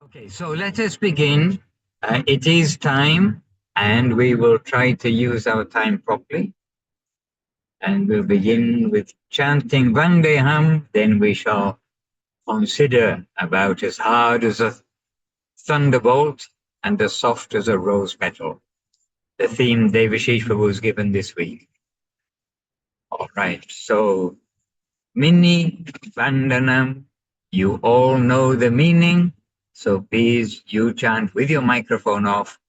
Okay, so let us begin. It is time, and we will try to use our time properly. And we'll begin with chanting Vandeham, then we shall consider about as hard as a thunderbolt and as soft as a rose petal, the theme Devashish was given this week. All right, so Mini Vandanam, you all know the meaning, so please you chant with your microphone off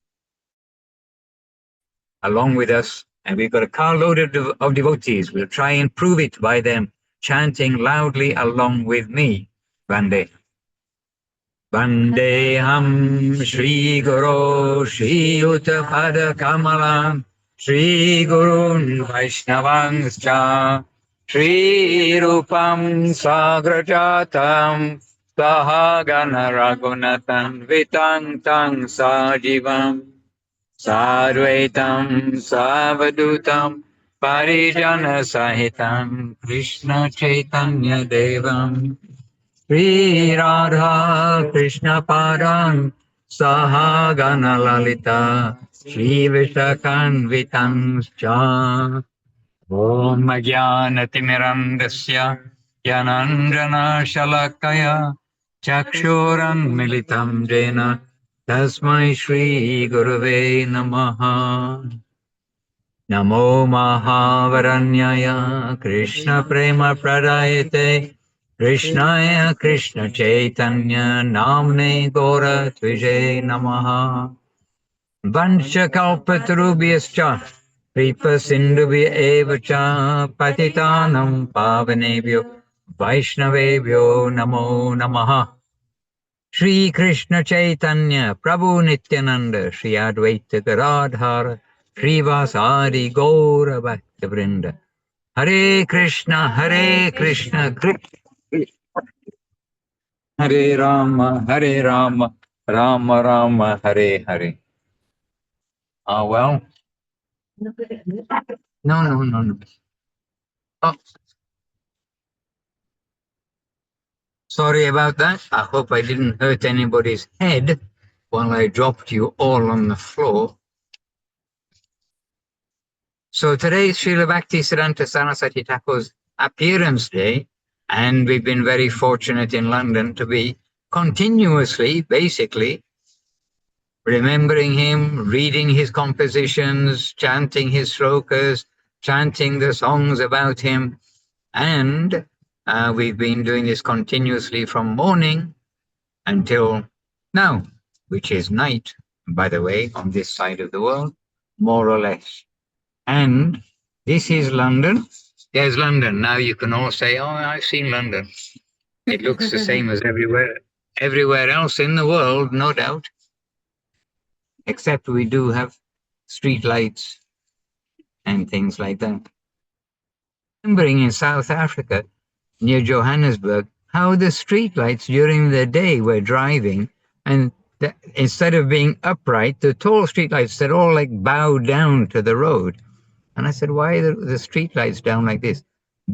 along with us, and we've got a carload of devotees. We'll try and prove it by them chanting loudly along with me. Vande. Vandeham Shri Guru Shri Uttapada Kamalam Shri Gurun Vaishnavangscha Shri Rupam Sagrajatam Sahagana Raghunatan Vitang Tang Sajivam Sarvetam Savadutam Parijana Sahitam Krishna Chaitanya Devam Sri Radha Krishna Param Sahagana Lalita Sri Vishakanvitam Cha Om Jnanatimirandasya Yananjana Shalakaya Chakshuram Militam Jena Tasmai Shri Gurave Namaha Namo Mahavaranyaya Krishna Prema Pradayate Krishnaya Krishna Chaitanya Namne Gora Tvije Namaha Vansha Kalpatarubhyascha Kripa Sindhubhya Evacha Patitanam Pavanebhyo Vaishnavebhyo Namo Namaha Shri Krishna Chaitanya Prabhu Nityananda Shri Advaita Garadhara Shri Vasadi Gaura Bhakta Vrinda Hare Krishna Krishna Hare Rama Rama Rama Hare Hare. Ah, well. No. Oh, sorry about that. I hope I didn't hurt anybody's head while I dropped you all on the floor. So today is Srila Bhakti Siddhanta Saraswati Thakur's appearance day, and we've been very fortunate in London to be continuously, basically, remembering him, reading his compositions, chanting his slokas, chanting the songs about him, and we've been doing this continuously from morning until now, which is night, by the way, on this side of the world, more or less. And this is London. There's London. Now you can all say, oh, I've seen London. It looks the same as everywhere else in the world, no doubt. Except we do have street lights and things like that. Remembering in South Africa, near Johannesburg, how the street lights during the day were driving, and instead of being upright, the tall street lights, they're all like bowed down to the road. And I said, why are the street lights down like this?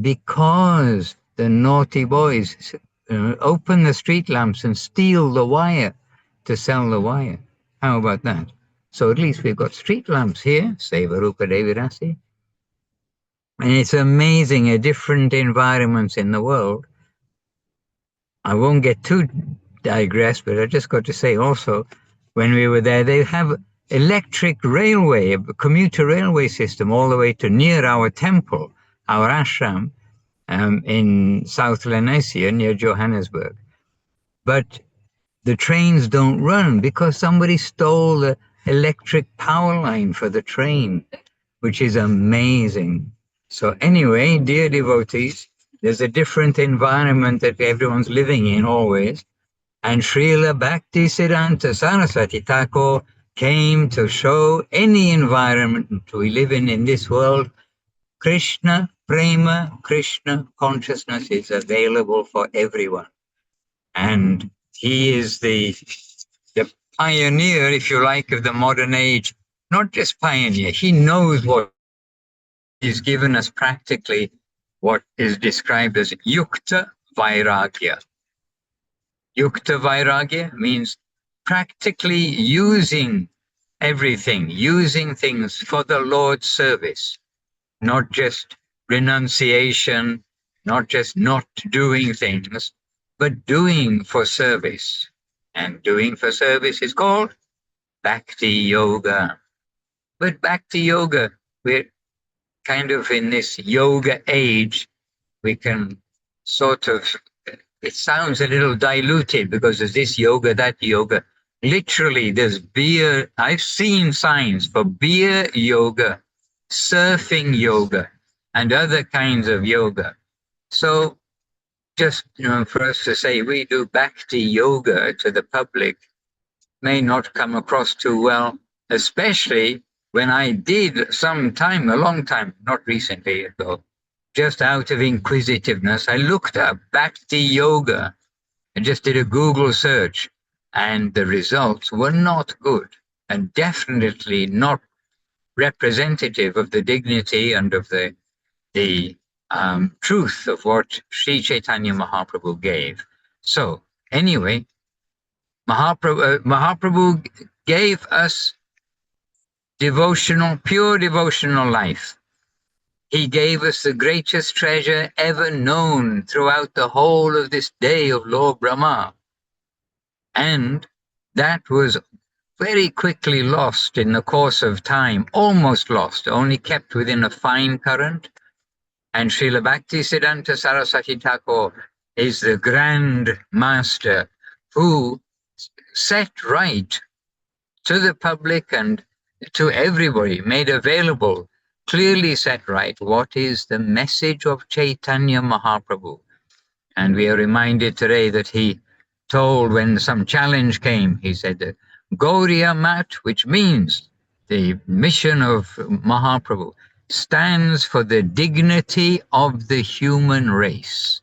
Because the naughty boys open the street lamps and steal the wire to sell the wire. How about that? So at least we've got street lamps here, Seva Rupa Devi Rasi. And it's amazing, a different environments in the world. I won't get too digressed, but I just got to say also, when we were there, they have electric railway, a commuter railway system all the way to near our temple, our ashram, in South Lenasia near Johannesburg. But the trains don't run because somebody stole the electric power line for the train, which is amazing. So anyway, dear devotees, there's a different environment that everyone's living in always. And Srila Bhakti Siddhanta Saraswati Thakur came to show any environment we live in this world, Krishna, Prema, Krishna consciousness is available for everyone. And he is the pioneer, if you like, of the modern age. Not just pioneer, he knows what he's given us practically, what is described as Yukta Vairagya. Yukta Vairagya means practically using everything, using things for the Lord's service, not just renunciation, not just not doing things, but doing for service. And doing for service is called Bhakti Yoga. But Bhakti Yoga, we're kind of in this yoga age, we can sort of, it sounds a little diluted because there's this yoga, that yoga. Literally, there's beer. I've seen signs for beer yoga, surfing yoga, and other kinds of yoga. So just, for us to say we do Bhakti yoga to the public may not come across too well, especially when I did a long time, not recently ago, just out of inquisitiveness, I looked up Bhakti yoga and just did a Google search, and the results were not good and definitely not representative of the dignity and of the truth of what Sri Chaitanya Mahaprabhu gave. So anyway, Mahaprabhu gave us pure devotional life. He gave us the greatest treasure ever known throughout the whole of this day of Lord Brahma. And that was very quickly lost in the course of time, almost lost, only kept within a fine current. And Srila Bhaktisiddhanta Saraswati Thakur is the grand master who set right to the public and to everybody, made available, clearly set right what is the message of Chaitanya Mahaprabhu. And we are reminded today that he told when some challenge came, he said that Gauriya Mat, which means the mission of Mahaprabhu, stands for the dignity of the human race.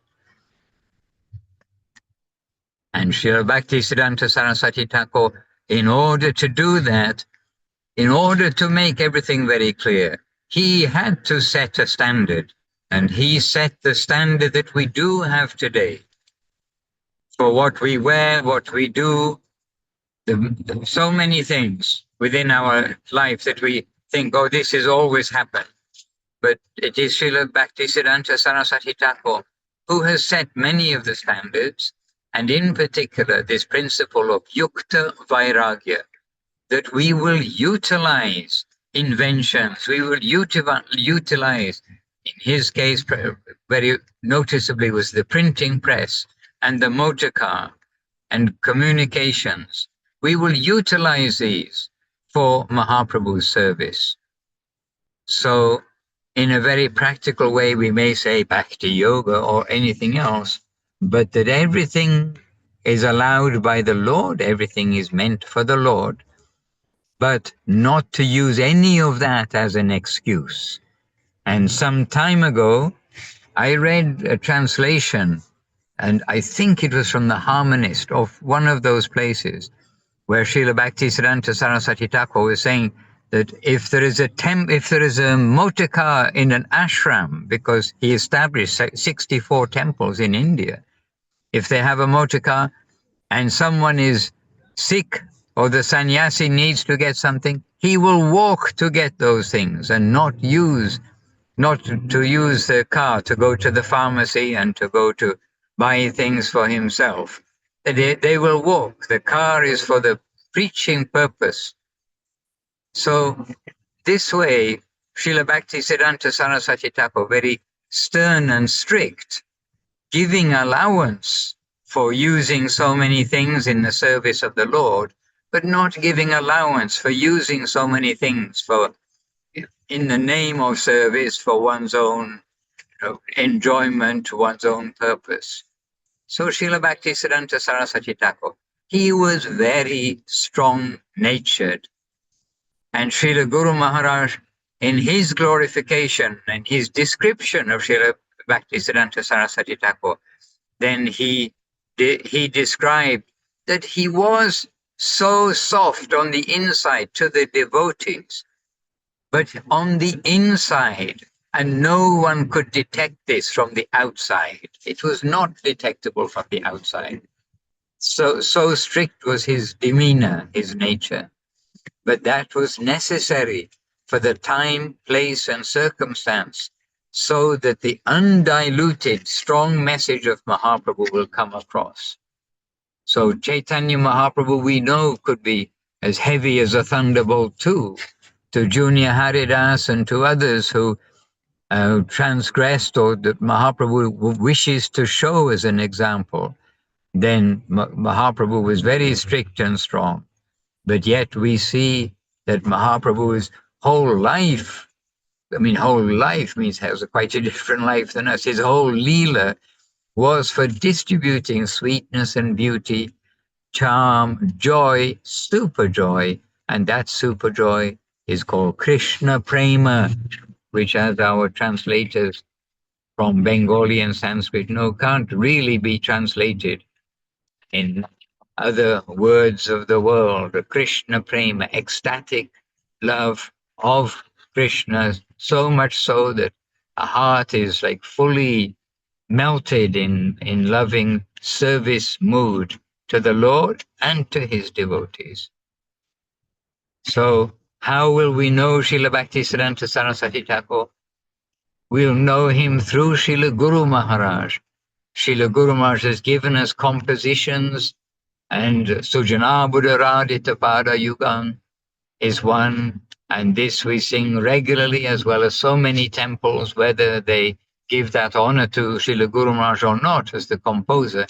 And Srila Bhaktisiddhanta Saraswati Thakur, in order to do that, in order to make everything very clear, he had to set a standard, and he set the standard that we do have today for what we wear, what we do, so many things within our life that we think, oh, this has always happened. But it is Srila Bhaktisiddhanta Saraswati Thakur who has set many of the standards, and in particular this principle of yukta vairagya, that we will utilize inventions, we will utilize, in his case, very noticeably was the printing press and the motor car and communications. We will utilize these for Mahaprabhu's service. So in a very practical way, we may say Bhakti Yoga or anything else, but that everything is allowed by the Lord, everything is meant for the Lord, but not to use any of that as an excuse. And some time ago, I read a translation, and I think it was from the Harmonist of one of those places, where Srila Bhaktisiddhanta Saraswati Thakur was saying that if there is a motor car in an ashram, because he established 64 temples in India, if they have a motor car and someone is sick or the sannyasi needs to get something, he will walk to get those things and not to use the car to go to the pharmacy and to go to buy things for himself. They will walk. The car is for the preaching purpose. So this way, Srila Bhaktisiddhanta Saraswati Thakur, very stern and strict, giving allowance for using so many things in the service of the Lord, but not giving allowance for using so many things in the name of service for one's own enjoyment, one's own purpose. So Srila Bhaktisiddhanta Saraswati Thakur, he was very strong-natured. And Srila Guru Maharaj, in his glorification and his description of Srila Bhaktisiddhanta Saraswati Thakur, then he described that he was so soft on the inside to the devotees, but on the inside, and no one could detect this from the outside. It was not detectable from the outside. So strict was his demeanor, his nature. But that was necessary for the time, place, and circumstance, so that the undiluted, strong message of Mahaprabhu will come across. So Chaitanya Mahaprabhu, we know, could be as heavy as a thunderbolt too, to Junior Haridas and to others who transgressed or that Mahaprabhu wishes to show as an example. Then Mahaprabhu was very strict and strong. But yet we see that Mahaprabhu's whole life, whole life means he has quite a different life than us. His whole Leela was for distributing sweetness and beauty, charm, joy, super joy, and that super joy is called Krishna Prema, which, as our translators from Bengali and Sanskrit can't really be translated in other words of the world. Krishna Prema, ecstatic love of Krishna, so much so that a heart is like fully melted in loving service mood to the Lord and to his devotees. So how will we know Srila Bhaktisiddhanta Saraswati Thakur? We'll know him through Srila Guru Maharaj. Srila Guru Maharaj has given us compositions, and Sujana Buddharadita Pada Yugan is one, and this we sing regularly, as well as so many temples, whether they give that honor to Srila Guru Maharaj or not as the composer.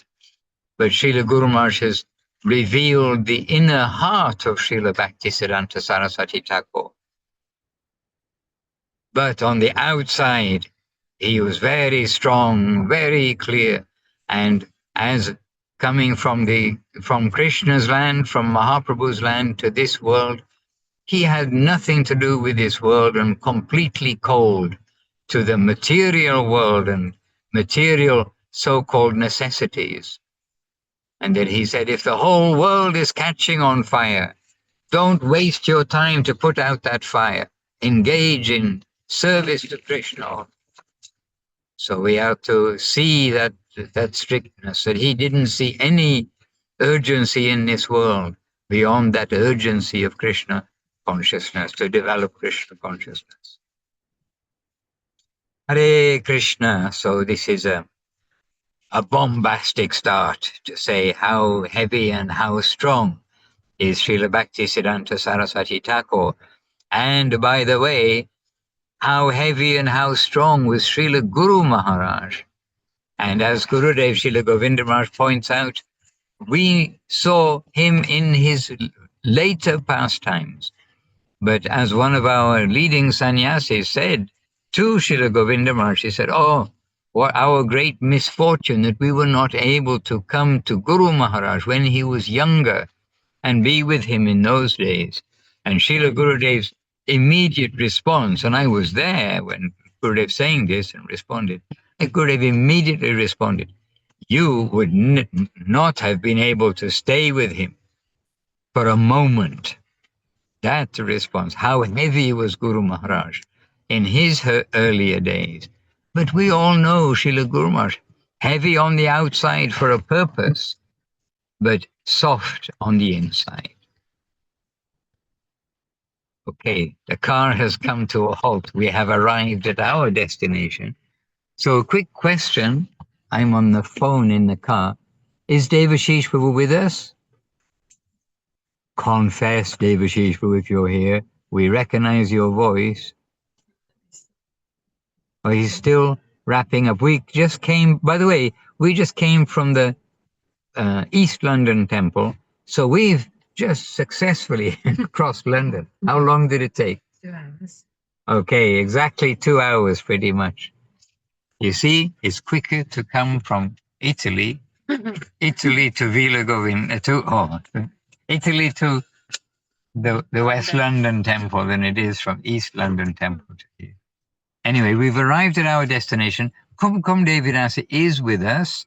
But Srila Guru Maharaj has revealed the inner heart of Srila Bhaktisiddhanta Saraswati Thakur. But on the outside, he was very strong, very clear, and as coming from Krishna's land, from Mahaprabhu's land to this world, he had nothing to do with this world and completely cold to the material world and material so-called necessities. And then he said, if the whole world is catching on fire, don't waste your time to put out that fire. Engage in service to Krishna. So we have to see that strictness, that he didn't see any urgency in this world beyond that urgency of Krishna consciousness, to develop Krishna consciousness. Hare Krishna. So this is a bombastic start to say how heavy and how strong is Srila Bhaktisiddhanta Saraswati Thakur. And by the way, how heavy and how strong was Srila Guru Maharaj. And as Gurudev Srila Govinda Maharaj points out, we saw him in his later pastimes. But as one of our leading sannyasis said to Srila Govinda Maharaj, he said, what our great misfortune that we were not able to come to Guru Maharaj when he was younger and be with him in those days. And Srila Gurudev's immediate response, and I was there when Gurudev saying this and responded, and Gurudev immediately responded, you would not have been able to stay with him for a moment. That's the response. How heavy was Guru Maharaj in his earlier days. But we all know Srila Guru Maharaj, heavy on the outside for a purpose, but soft on the inside. Okay, the car has come to a halt. We have arrived at our destination. So a quick question. I'm on the phone in the car. Is Devashish Prabhu with us? Confess, Devashish Prabhu, if you're here. We recognize your voice. Oh, he's still wrapping up. We just came, by the way, from the East London temple. So we've just successfully crossed London. How long did it take? 2 hours. Okay, exactly 2 hours pretty much. You see, it's quicker to come from Italy to Villa Govinda, Italy to the West London temple than it is from East London temple to here. Anyway, we've arrived at our destination. Kum Kum Devi Dasi is with us,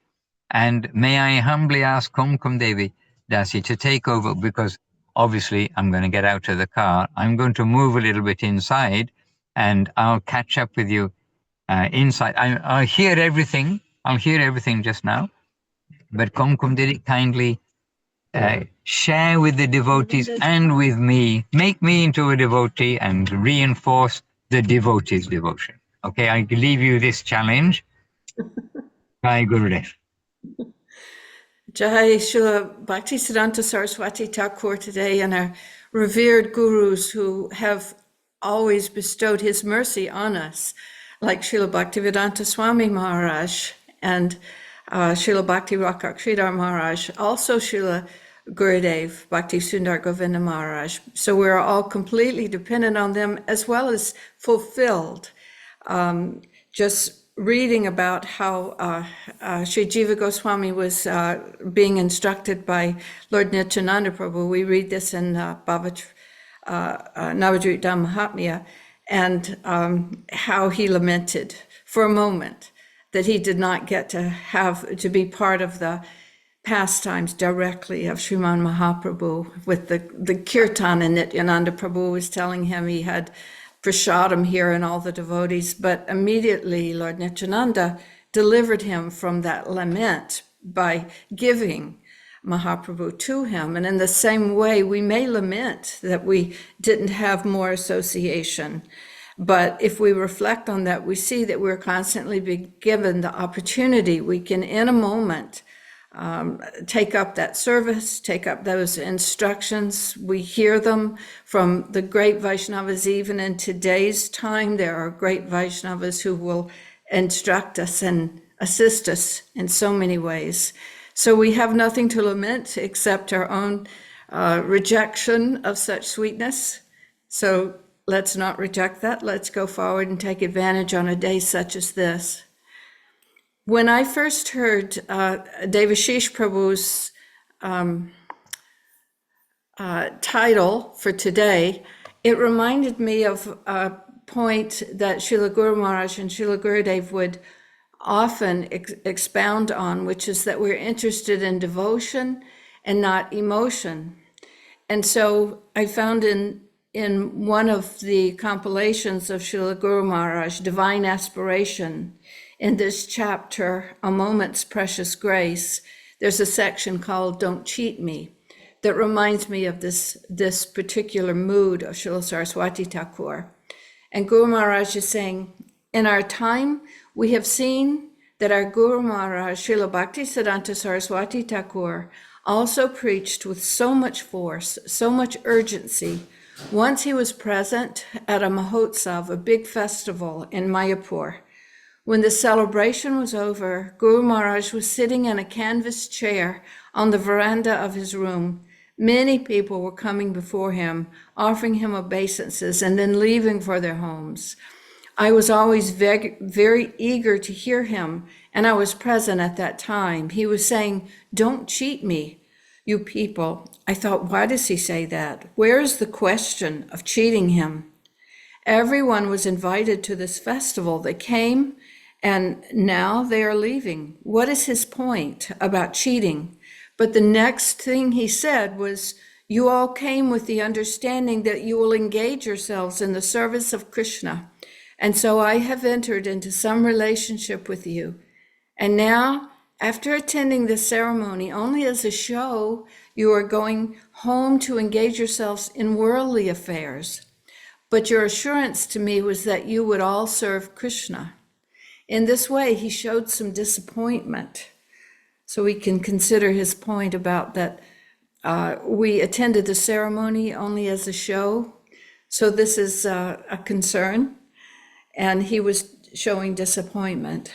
and may I humbly ask Kum Kum Devi Dasi to take over, because obviously I'm going to get out of the car. I'm going to move a little bit inside, and I'll catch up with you inside. I'll hear everything. I'll hear everything just now. But Kum Kum Devi, kindly share with the devotees and with me, make me into a devotee and reinforce the devotees' devotion. Okay, I leave you this challenge. Jai Gurudev. Jai Srila Bhaktisiddhanta Saraswati Thakur today, and our revered gurus who have always bestowed his mercy on us, like Srila Bhaktivedanta Swami Maharaj and Srila Bhakti Rakshidhar Maharaj, also Srila Gurudev, Bhakti Sundar Govinda Maharaj. So we're all completely dependent on them as well as fulfilled. Just reading about how Sri Jiva Goswami was being instructed by Lord Nityananda Prabhu. We read this in Navadvip Mahatmya, and how he lamented for a moment that he did not get to be part of the pastimes directly of Sriman Mahaprabhu with the kirtan, and Nityananda Prabhu was telling him he had prasadam here and all the devotees, but immediately Lord Nityananda delivered him from that lament by giving Mahaprabhu to him. And in the same way, we may lament that we didn't have more association. But if we reflect on that, we see that we're constantly being given the opportunity. We can, in a moment, take up that service, take up those instructions. We hear them from the great Vaishnavas. Even in today's time, there are great Vaishnavas who will instruct us and assist us in so many ways. So we have nothing to lament except our own rejection of such sweetness. So let's not reject that. Let's go forward and take advantage on a day such as this. When I first heard Devashish Prabhu's title for today, it reminded me of a point that Srila Guru Maharaj and Srila Gurudev would often expound on, which is that we're interested in devotion and not emotion. And so I found in one of the compilations of Srila Guru Maharaj, Divine Aspiration, in this chapter, A Moment's Precious Grace, there's a section called Don't Cheat Me that reminds me of this particular mood of Srila Saraswati Thakur. And Guru Maharaj is saying, in our time, we have seen that our Guru Maharaj, Srila Bhaktisiddhanta Saraswati Thakur, also preached with so much force, so much urgency. Once he was present at a Mahotsav, a big festival in Mayapur. When the celebration was over, Guru Maharaj was sitting in a canvas chair on the veranda of his room. Many people were coming before him, offering him obeisances, and then leaving for their homes. I was always very, very eager to hear him, and I was present at that time. He was saying, "Don't cheat me, you people." I thought, why does he say that? Where is the question of cheating him? Everyone was invited to this festival. They came, and now they are leaving. What is his point about cheating? But the next thing he said was, you all came with the understanding that you will engage yourselves in the service of Krishna. And so I have entered into some relationship with you. And now, after attending this ceremony only as a show, you are going home to engage yourselves in worldly affairs. But your assurance to me was that you would all serve Krishna. In this way, he showed some disappointment. So we can consider his point about that we attended the ceremony only as a show. So this is a concern. And he was showing disappointment.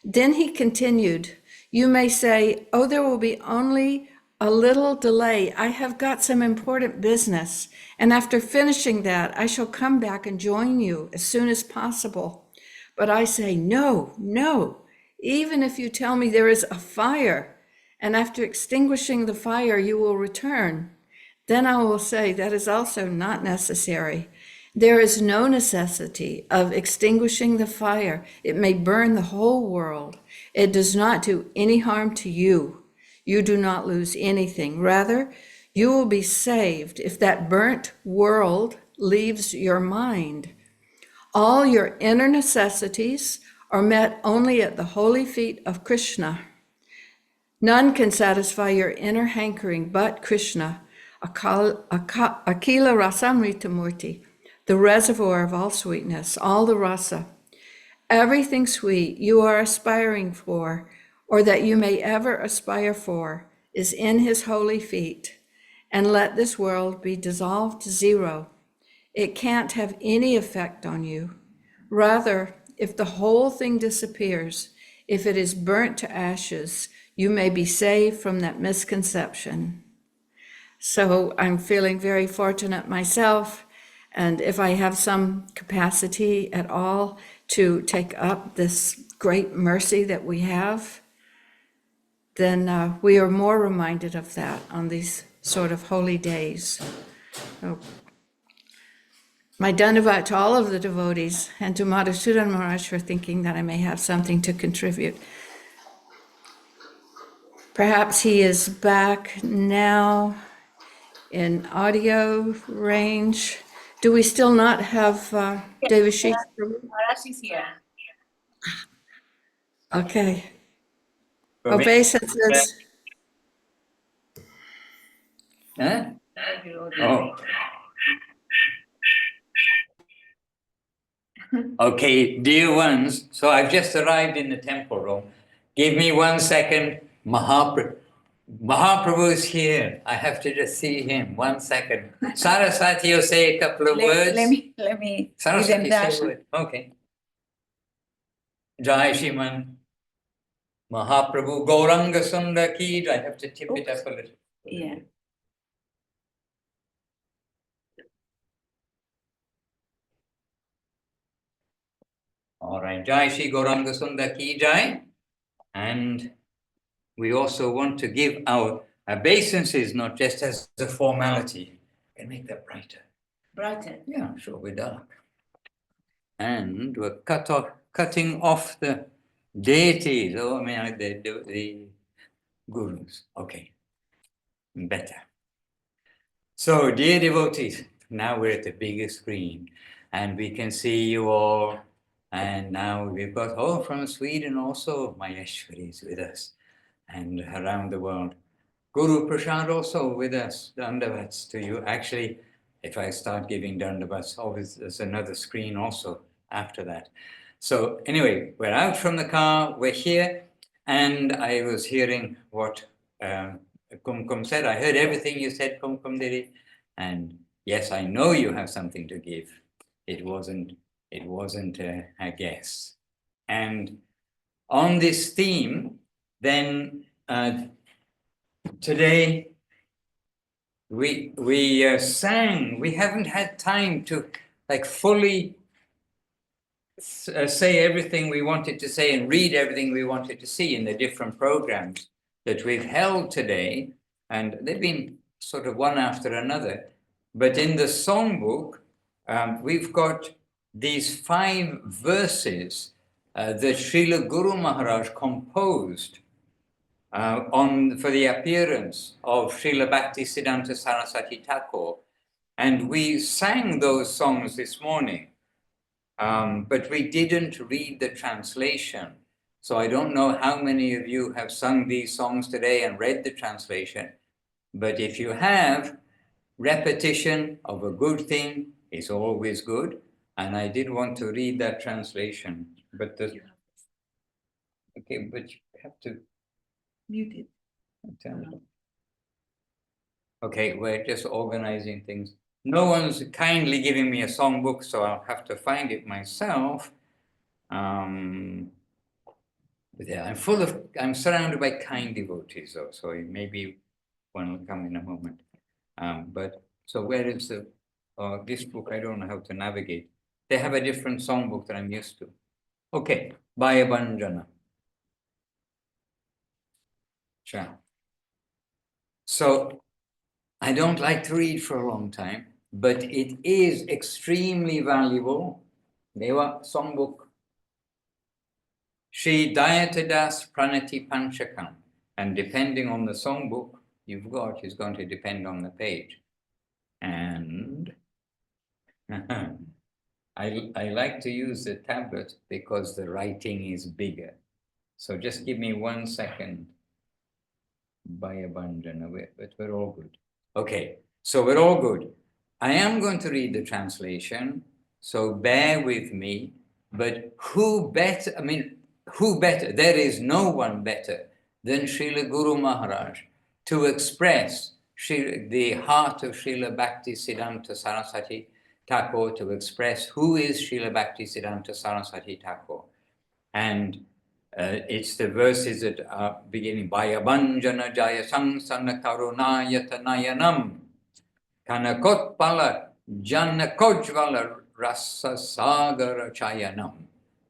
Then he continued, you may say, oh, there will be only a little delay. I have got some important business. And after finishing that, I shall come back and join you as soon as possible. But I say, no, even if you tell me there is a fire, and after extinguishing the fire, you will return, then I will say that is also not necessary. There is no necessity of extinguishing the fire. It may burn the whole world. It does not do any harm to you. You do not lose anything. Rather, you will be saved if that burnt world leaves your mind. All your inner necessities are met only at the holy feet of Krishna. None can satisfy your inner hankering but Krishna, Akila Rasamrita Murti, the reservoir of all sweetness, all the rasa. Everything sweet you are aspiring for, or that you may ever aspire for, is in his holy feet. And let this world be dissolved to zero. It can't have any effect on you. Rather, if the whole thing disappears, if it is burnt to ashes, you may be saved from that misconception. So I'm feeling very fortunate myself, and if I have some capacity at all to take up this great mercy that we have, then we are more reminded of that on these sort of holy days. So, my dandavat to all of the devotees and to Madhusudan Maharaj for thinking that I may have something to contribute. Perhaps he is back now in audio range. Do we still not have Devashish? Maharaj is here. Okay. Obeisances. Huh? Oh. Okay, dear ones, so I've just arrived in the temple room. Give me 1 second. Mahaprabhu is here. I have to just see him. 1 second. Saraswati will say a couple of words. Let me Saraswati, say a word. Okay. Jai Shriman Mahaprabhu Gauranga Sundar ki. I have to tip it up a little. Yeah. All right. Jai Shri Gauranga Sundar ki Jai. And we also want to give our obeisances not just as a formality. Can make that brighter. Brighter. Yeah, sure, we're dark. And we're cutting off the deities. Oh, I mean, the gurus. Okay, better. So, dear devotees, now we're at the bigger screen and we can see you all. And now we've got, from Sweden also, Maheshwari is with us and around the world. Guru Prashad also with us, Dandavats to you. Actually, if I start giving Dandavats, obviously there's another screen also after that. So anyway, we're out from the car, we're here, and I was hearing what Kum Kum said. I heard everything you said, Kum Kum Devi, and yes, I know you have something to give. It wasn't a guess. And on this theme, then today we sang. We haven't had time to fully say everything we wanted to say and read everything we wanted to see in the different programs that we've held today, and they've been sort of one after another. But in the songbook, we've got these 5 verses that Srila Guru Maharaj composed for the appearance of Srila Bhakti Siddhanta Saraswati Thakur. And we sang those songs this morning, but we didn't read the translation. So I don't know how many of you have sung these songs today and read the translation, but if you have, repetition of a good thing is always good. And I did want to read that translation, but okay, but you have to Mute it. Okay, we're just organizing things. No one's kindly giving me a songbook, so I'll have to find it myself. But yeah, I'm surrounded by kind devotees, though, so maybe one will come in a moment. But so where is this book? I don't know how to navigate. They have a different songbook that I'm used to. Okay, Bhaya Banjana. Sure. So I don't like to read for a long time, but it is extremely valuable. Deva songbook. Shri Dayatadas Pranati Panchakam. And depending on the songbook you've got is going to depend on the page. And I like to use the tablet because the writing is bigger. So just give me 1 second. Bhayabandhana, but we're all good. Okay, so we're all good. I am going to read the translation, so bear with me. But who better, who better? There is no one better than Srila Guru Maharaj to express the heart of Srila Bhakti Siddhanta Saraswati Thakur, to express who is Srila Bhakti Siddhanta Saraswati Thakur. And it's the verses that are beginning, Bhayabanjana Jaya Sangsana Karunayata Nayanam Kanakotpala Janakojvala Rasa Sagara Chayanam.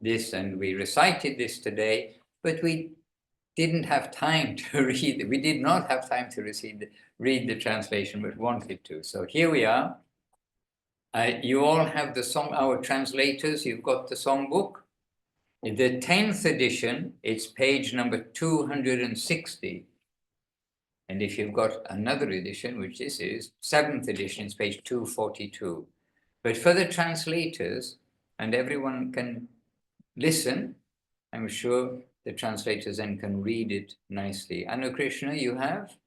This, and we recited this today, but we didn't have time to read it. We did not have time to read the translation, but wanted to. So here we are. You all have the song, our translators, you've got the songbook. In the 10th edition, it's page number 260. And if you've got another edition, which this is, 7th edition, it's page 242. But for the translators, and everyone can listen, I'm sure the translators then can read it nicely. Anu Krishna, you have?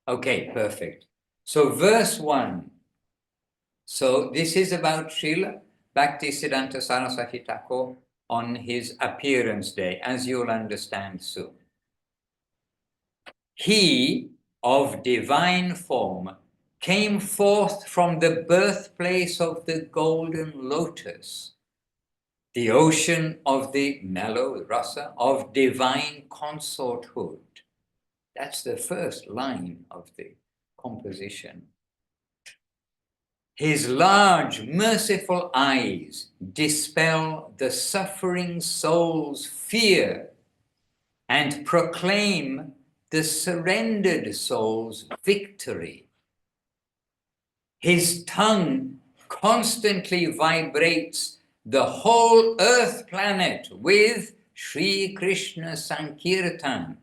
Okay, perfect. So verse 1. So this is about Srila Bhakti Siddhanta Saraswati Thakur on his appearance day, as you'll understand soon. He, of divine form, came forth from the birthplace of the golden lotus, the ocean of the mellow rasa, of divine consorthood. That's the first line of the composition. His large, merciful eyes dispel the suffering soul's fear and proclaim the surrendered soul's victory. His tongue constantly vibrates the whole earth planet with Sri Krishna Sankirtan.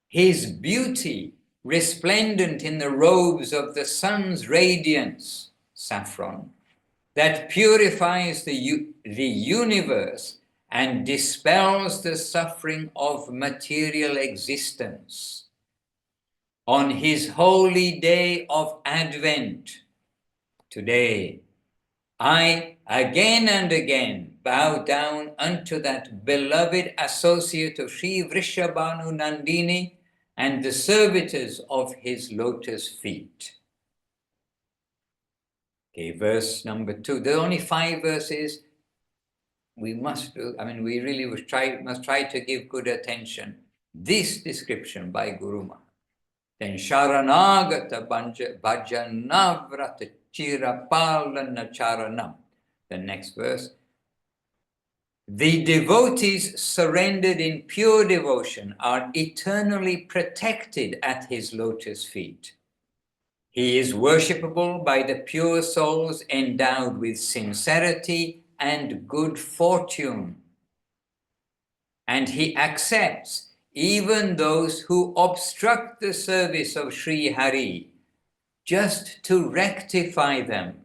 His beauty, resplendent in the robes of the sun's radiance, saffron, that purifies the universe and dispels the suffering of material existence. On his holy day of Advent, today, I again and again bow down unto that beloved associate of Sri Vrishabhanu Nandini and the servitors of his lotus feet. Okay, verse number 2. There are only 5 verses. We must do, we really must try to give good attention. This description by Guru Maharaj. Then Sharanagata Bhajanavrata Chirapalana Charanam. The next verse. The devotees surrendered in pure devotion are eternally protected at his lotus feet. He is worshipable by the pure souls endowed with sincerity and good fortune. And he accepts even those who obstruct the service of Sri Hari, just to rectify them.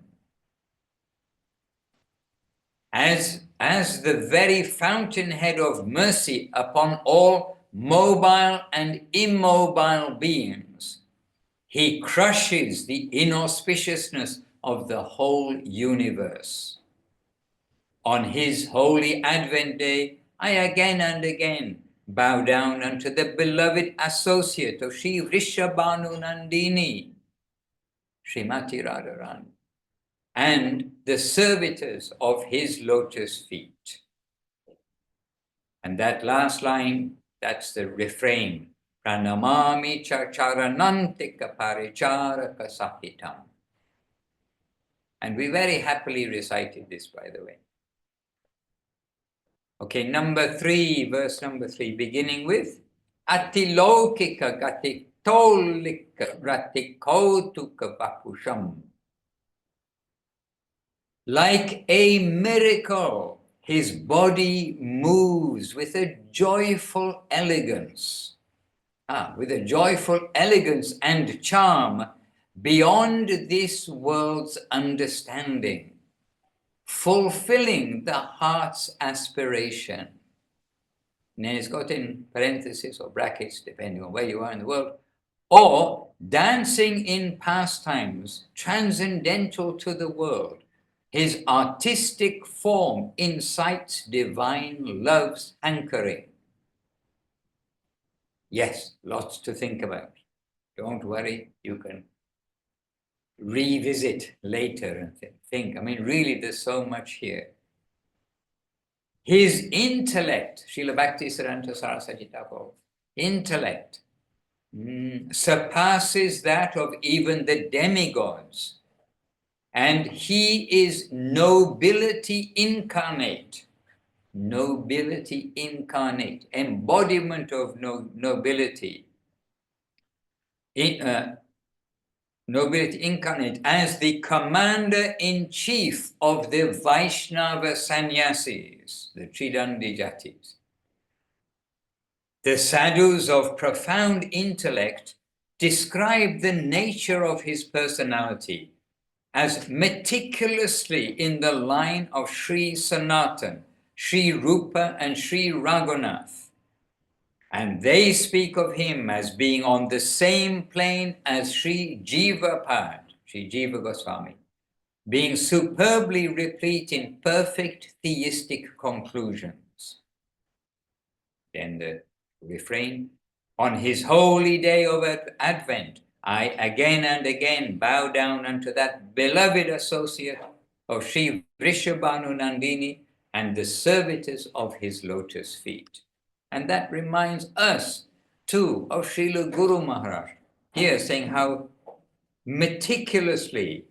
As the very fountainhead of mercy upon all mobile and immobile beings, he crushes the inauspiciousness of the whole universe. On his holy Advent day, I again and again bow down unto the beloved associate of Sri Vrishabhanu Nandini, Srimati Radharani, and the servitors of his lotus feet. And that last line, that's the refrain. Pranamami charanantika paricharaka sahitam. And we very happily recited this, by the way. Okay, number 3, verse number 3, beginning with Atilokika gatitolika ratikotuka vapusham. Like a miracle, his body moves with a joyful elegance. With a joyful elegance and charm beyond this world's understanding, fulfilling the heart's aspiration. and then it's got in parentheses or brackets, depending on where you are in the world, or dancing in pastimes transcendental to the world. His artistic form incites divine love's hankering. Yes, lots to think about. Don't worry, you can revisit later and think. I mean, really, there's so much here. His intellect, Srila Bhakti Siddhanta Saraswati Thakur, intellect surpasses that of even the demigods. And he is nobility incarnate. Nobility incarnate, embodiment of nobility. Nobility incarnate as the commander-in-chief of the Vaishnava sannyasis, the Tridandi Jatis. The sadhus of profound intellect describe the nature of his personality as meticulously in the line of Sri Sanatan, Sri Rupa and Sri Raghunath. And they speak of him as being on the same plane as Sri Jiva Pad, Sri Jiva Goswami, being superbly replete in perfect theistic conclusions. Then the refrain, on his holy day of Advent, I again and again bow down unto that beloved associate of Sri Vrishabhanu Nandini and the servitors of his lotus feet. And that reminds us too of Srila Guru Maharaj, here saying how meticulously,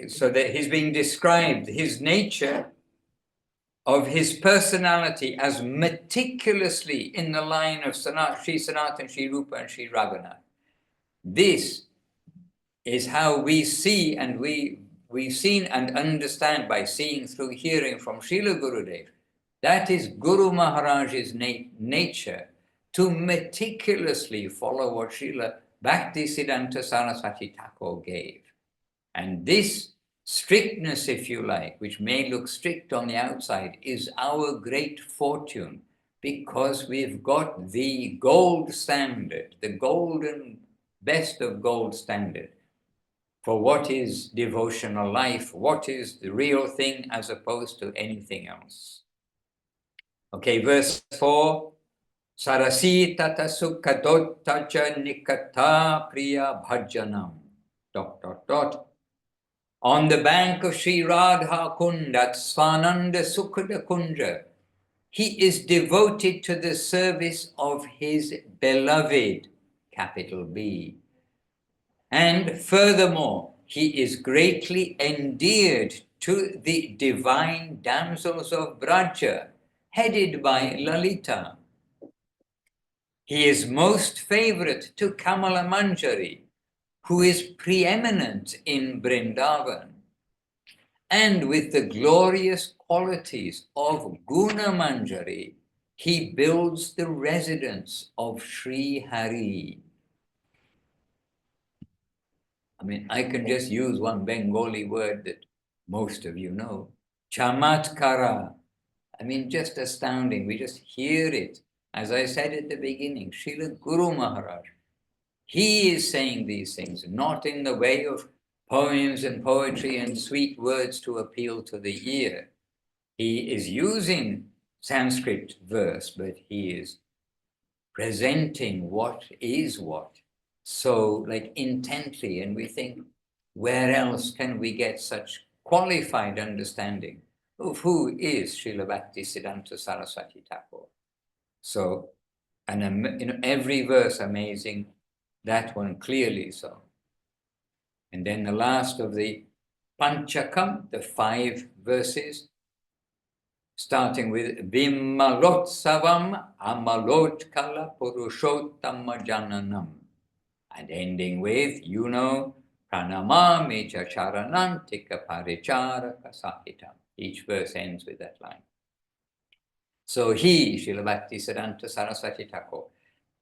so that he's being described, his nature of his personality as meticulously in the line of Sri Sanatan, Sri Rupa and Sri Raghunath. This is how we see, and we've seen and understand by seeing through hearing from Srila Gurudev. That is Guru Maharaj's nature, to meticulously follow what Srila Bhakti Siddhanta Saraswati Thakur gave. And this strictness, if you like, which may look strict on the outside, is our great fortune, because we've got the gold standard, the golden, best of gold standard for what is devotional life, what is the real thing as opposed to anything else. Okay, verse 4. Sarasi tata sukhadottacha nikata priya bhajanam. ... On the bank of Sri Radha Kund at Svananda Sukhada Kunja, he is devoted to the service of his beloved, capital B. And furthermore, he is greatly endeared to the divine damsels of Braja, headed by Lalita. He is most favorite to Kamala Manjari, who is preeminent in Vrindavan. And with the glorious qualities of Guna Manjari, he builds the residence of Sri Hari. I mean, I can just use one Bengali word that most of you know, chamatkara. I mean, just astounding. We just hear it. As I said at the beginning, Srila Guru Maharaj, he is saying these things, not in the way of poems and poetry and sweet words to appeal to the ear. He is using Sanskrit verse, but he is presenting what is what, so like intently, and we think, where else can we get such qualified understanding of who is Srila Bhakti Siddhanta Saraswati Thakur? So, and every verse amazing, that one clearly so. And then the last of the Panchakam, the 5 verses, starting with Vimalotsavam Amalotkala Purushottama Jananam, and ending with, Pranamami cha charanantika paricharaka sahitam. Each verse ends with that line. So he, Srila Bhakti Siddhanta Saraswati Thakur,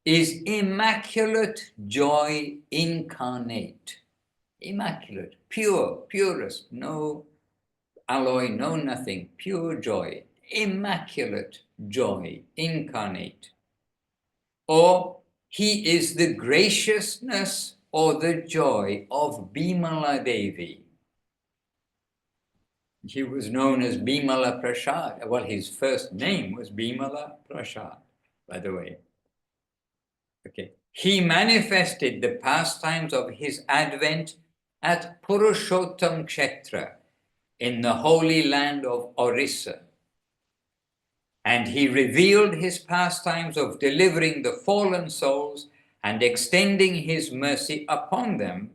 is immaculate joy incarnate. Immaculate, pure, purest, no alloy, no nothing, pure joy, immaculate joy incarnate, or he is the graciousness or the joy of Bimala Devi. He was known as Bimala Prasad. Well, his first name was Bimala Prasad, by the way. Okay. He manifested the pastimes of his advent at Purushottam Kshetra in the holy land of Orissa. And he revealed his pastimes of delivering the fallen souls and extending his mercy upon them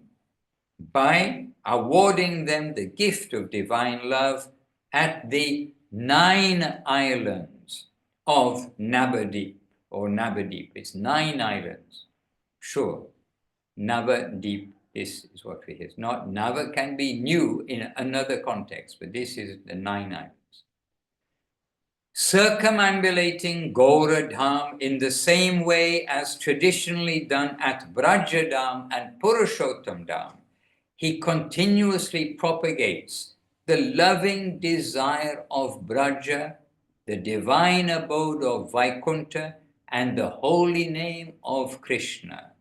by awarding them the gift of divine love at the 9 islands of Navadip, or Navadip. It's 9 islands. Sure, Navadip, this is what we hear. Not Nava can be new in another context, but this is the 9 islands. Circumambulating Gaura Dham in the same way as traditionally done at Braja Dham and Purushottam Dham, he continuously propagates the loving desire of Braja, the divine abode of Vaikuntha, and the holy name of Krishna.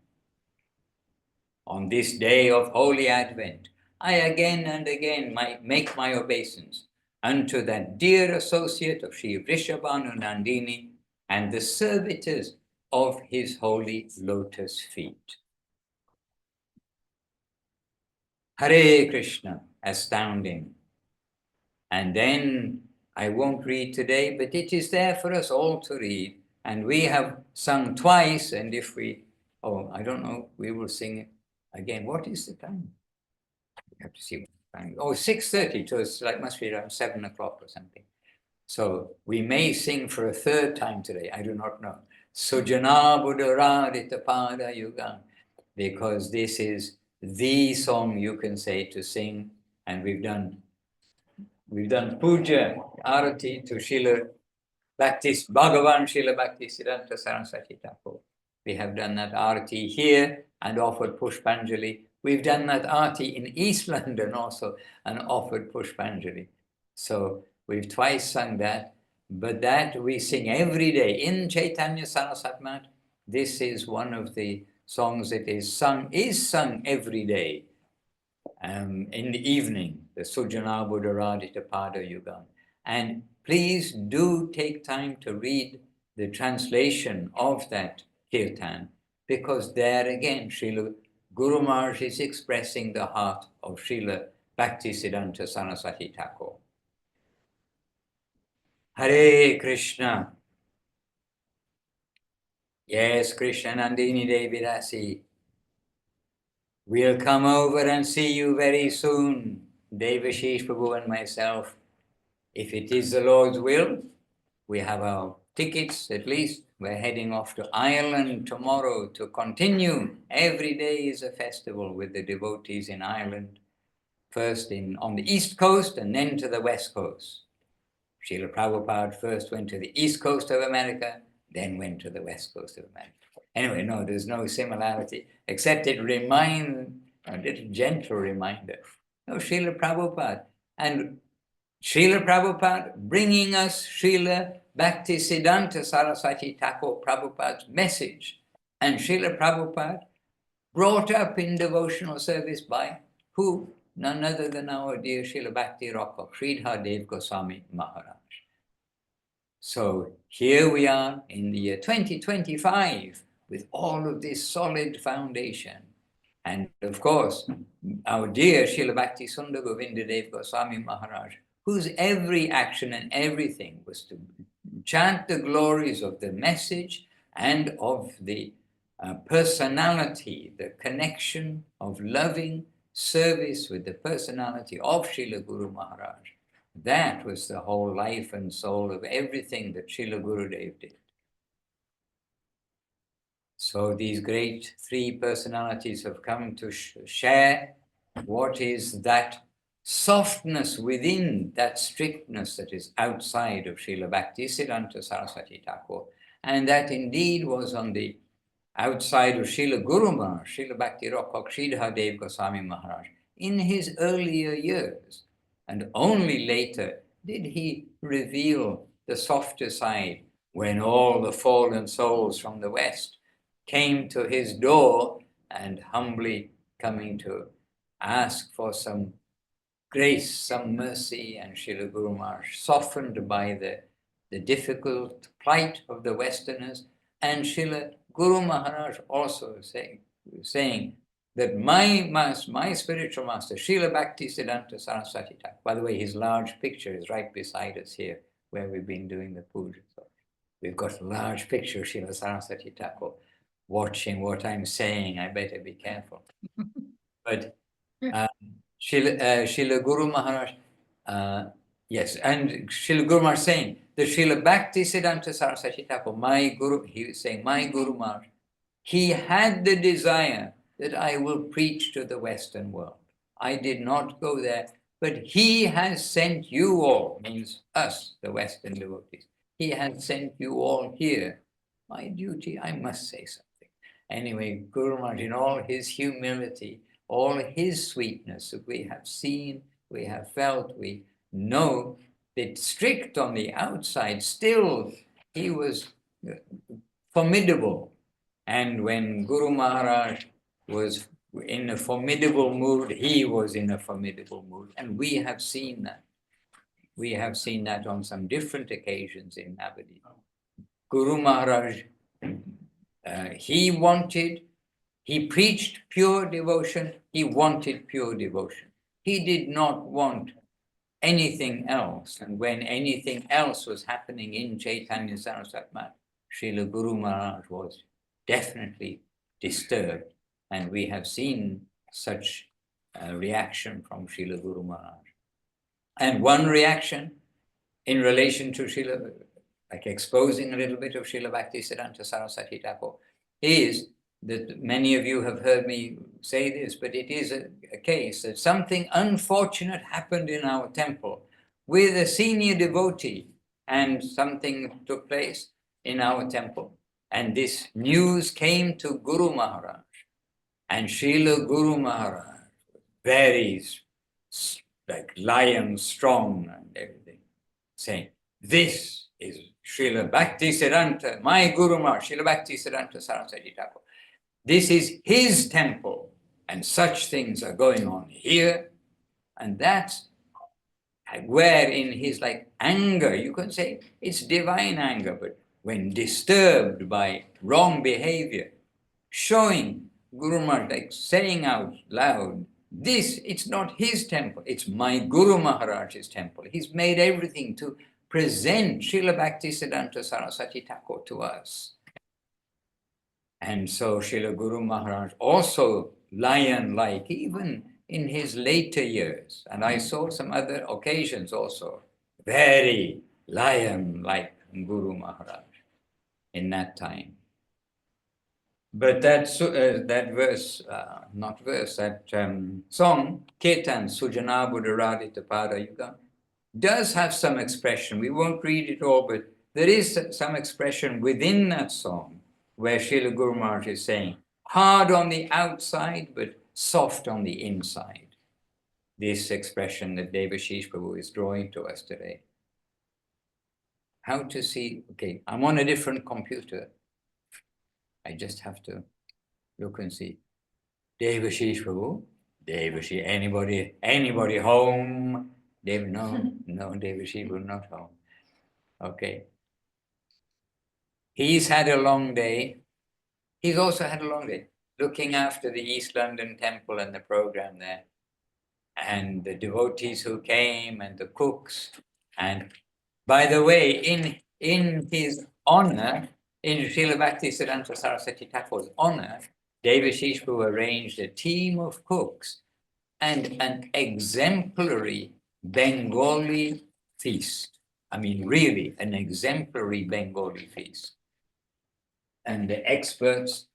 On this day of Holy Advent, I again and again make my obeisance unto that dear associate of Sri Vrishabhanu Nandini and the servitors of his holy lotus feet. Hare Krishna, astounding. And then I won't read today, but it is there for us all to read. And we have sung twice, and if we, I don't know, we will sing it again. What is the time? We have to see what the time is. 6:30, so it's like must be around 7 o'clock or something. So we may sing for a third time today, I do not know. Sujana Buddharadita Pada Yugan, because this is the song you can say to sing, and we've done puja, arati to Srila Bhagavan Srila Bhakti Siddhanta Saraswati Thakur. We have done that arati here and offered Pushpanjali. We've done that arati in East London also and offered Pushpanjali. So we've twice sung that, but that we sing every day in Chaitanya Saraswat Math. This is one of the songs that is sung every day in the evening, the Sujana Buddharadita Pada Yugan. And please do take time to read the translation of that kirtan, because there again, Srila Guru Maharaj is expressing the heart of Srila Bhakti Siddhanta Saraswati Thakur. Hare Krishna. Yes, Krishna Nandini Devi Dasi. We'll come over and see you very soon, Devashish Prabhu and myself. If it is the Lord's will, we have our tickets at least. We're heading off to Ireland tomorrow to continue. Every day is a festival with the devotees in Ireland. First on the East Coast and then to the West Coast. Srila Prabhupada first went to the East Coast of America, then went to the West Coast of America. Anyway, no, there's no similarity, except it reminds, a little gentle reminder of Srila Prabhupada. And Srila Prabhupada bringing us Srila Bhakti Siddhanta Saraswati Thakur Prabhupada's message. And Srila Prabhupada brought up in devotional service by who? None other than our dear Srila Bhakti Rock, Sridhar Dev Goswami Maharaj. So here we are in the year 2025 with all of this solid foundation. And of course, our dear Srila Bhakti Sundar Govinda Dev Goswami Maharaj, whose every action and everything was to chant the glories of the message and of the personality, the connection of loving service with the personality of Srila Guru Maharaj. That was the whole life and soul of everything that Srila Gurudev did. So these great three personalities have come to share what is that softness within that strictness that is outside of Srila Bhakti Siddhanta Saraswati Thakur. And that indeed was on the outside of Srila Guru Maharaj, Srila Bhakti Rakshak Sridhar Dev Goswami Maharaj, in his earlier years. And only later did he reveal the softer side when all the fallen souls from the West came to his door and humbly coming to ask for some grace, some mercy, and Srila Guru Maharaj, softened by the difficult plight of the Westerners, and Srila Guru Maharaj also saying that my spiritual master, Srila Bhakti Siddhanta Saraswati Thakur, by the way, his large picture is right beside us here, where we've been doing the puja. So we've got a large picture of Srila Saraswati Thakur watching what I'm saying. I better be careful. But Srila Guru Maharaj, yes, and Srila Guru Maharaj saying that Srila Bhakti Siddhanta Saraswati Thakur, my Guru, he was saying, my Guru Maharaj, he had the desire that I will preach to the Western world. I did not go there, but he has sent you all, means us, the Western devotees. He has sent you all here. My duty, I must say something. Anyway, Guru Maharaj, in all his humility, all his sweetness that we have seen, we have felt, we know that strict on the outside, still he was formidable. And when Guru Maharaj was in a formidable mood, he was in a formidable mood. And we have seen that. We have seen that on some different occasions in Navadvip. Guru Maharaj, he preached pure devotion, he wanted pure devotion. He did not want anything else. And when anything else was happening in Chaitanya Saraswat Math, Srila Guru Maharaj was definitely disturbed. And we have seen such a reaction from Srila Guru Maharaj. And one reaction in relation to Srila, like exposing a little bit of Srila Bhakti Siddhanta Saraswati Thakur, is that many of you have heard me say this, but it is a case that something unfortunate happened in our temple with a senior devotee, and something took place in our temple. And this news came to Guru Maharaj, and Srila Guru Maharaj, very like lion strong and everything, saying, this is Srila Bhakti Siddhanta, my Guru Maharaj, Srila Bhakti Siddhanta Saraswati Thakur. This is his temple, and such things are going on here. And that's where in his like anger, you can say it's divine anger, but when disturbed by wrong behavior, showing Guru Maharaj, like saying out loud, this, it's not his temple, it's my Guru Maharaj's temple. He's made everything to present Srila Bhakti Siddhanta Saraswati Thakur to us. And so Srila Guru Maharaj also lion-like, even in his later years. And I saw some other occasions also, very lion-like Guru Maharaj in that time. But that verse, song, Ketan Sujana Buddharadita Pada Yuga, does have some expression. We won't read it all, but there is some expression within that song where Srila Guru Maharaj is saying, hard on the outside, but soft on the inside. This expression that Devashish Prabhu is drawing to us today. How to see, okay, I'm on a different computer. I just have to look and see. Devashish Prabhu, Devashish, anybody home? No, Devashish Prabhu not home. Okay. He's had a long day. He's also had a long day looking after the East London temple and the program there, and the devotees who came and the cooks. And by the way, in his honor, in Srila Bhakti Siddhanta Saraswati Thakur's honor, Devashish Prabhu arranged a team of cooks and an exemplary Bengali feast. I mean, really, an exemplary Bengali feast. And the experts,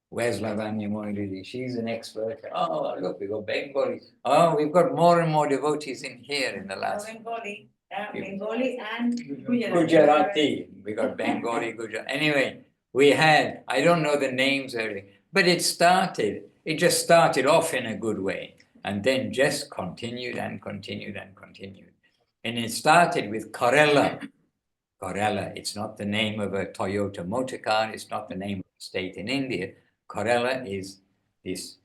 where's Lavanya Moiridi? She's an expert. Oh, look, we've got Bengali. Oh, we've got more and more devotees in here in the last. Bengali and Gujarati. We got Bengali, Gujarati. Anyway, we had, I don't know the names, but it just started off in a good way, and then just continued and continued and continued. And it started with Karela. Corella, it's not the name of a Toyota motor car, it's not the name of a state in India. Corella is this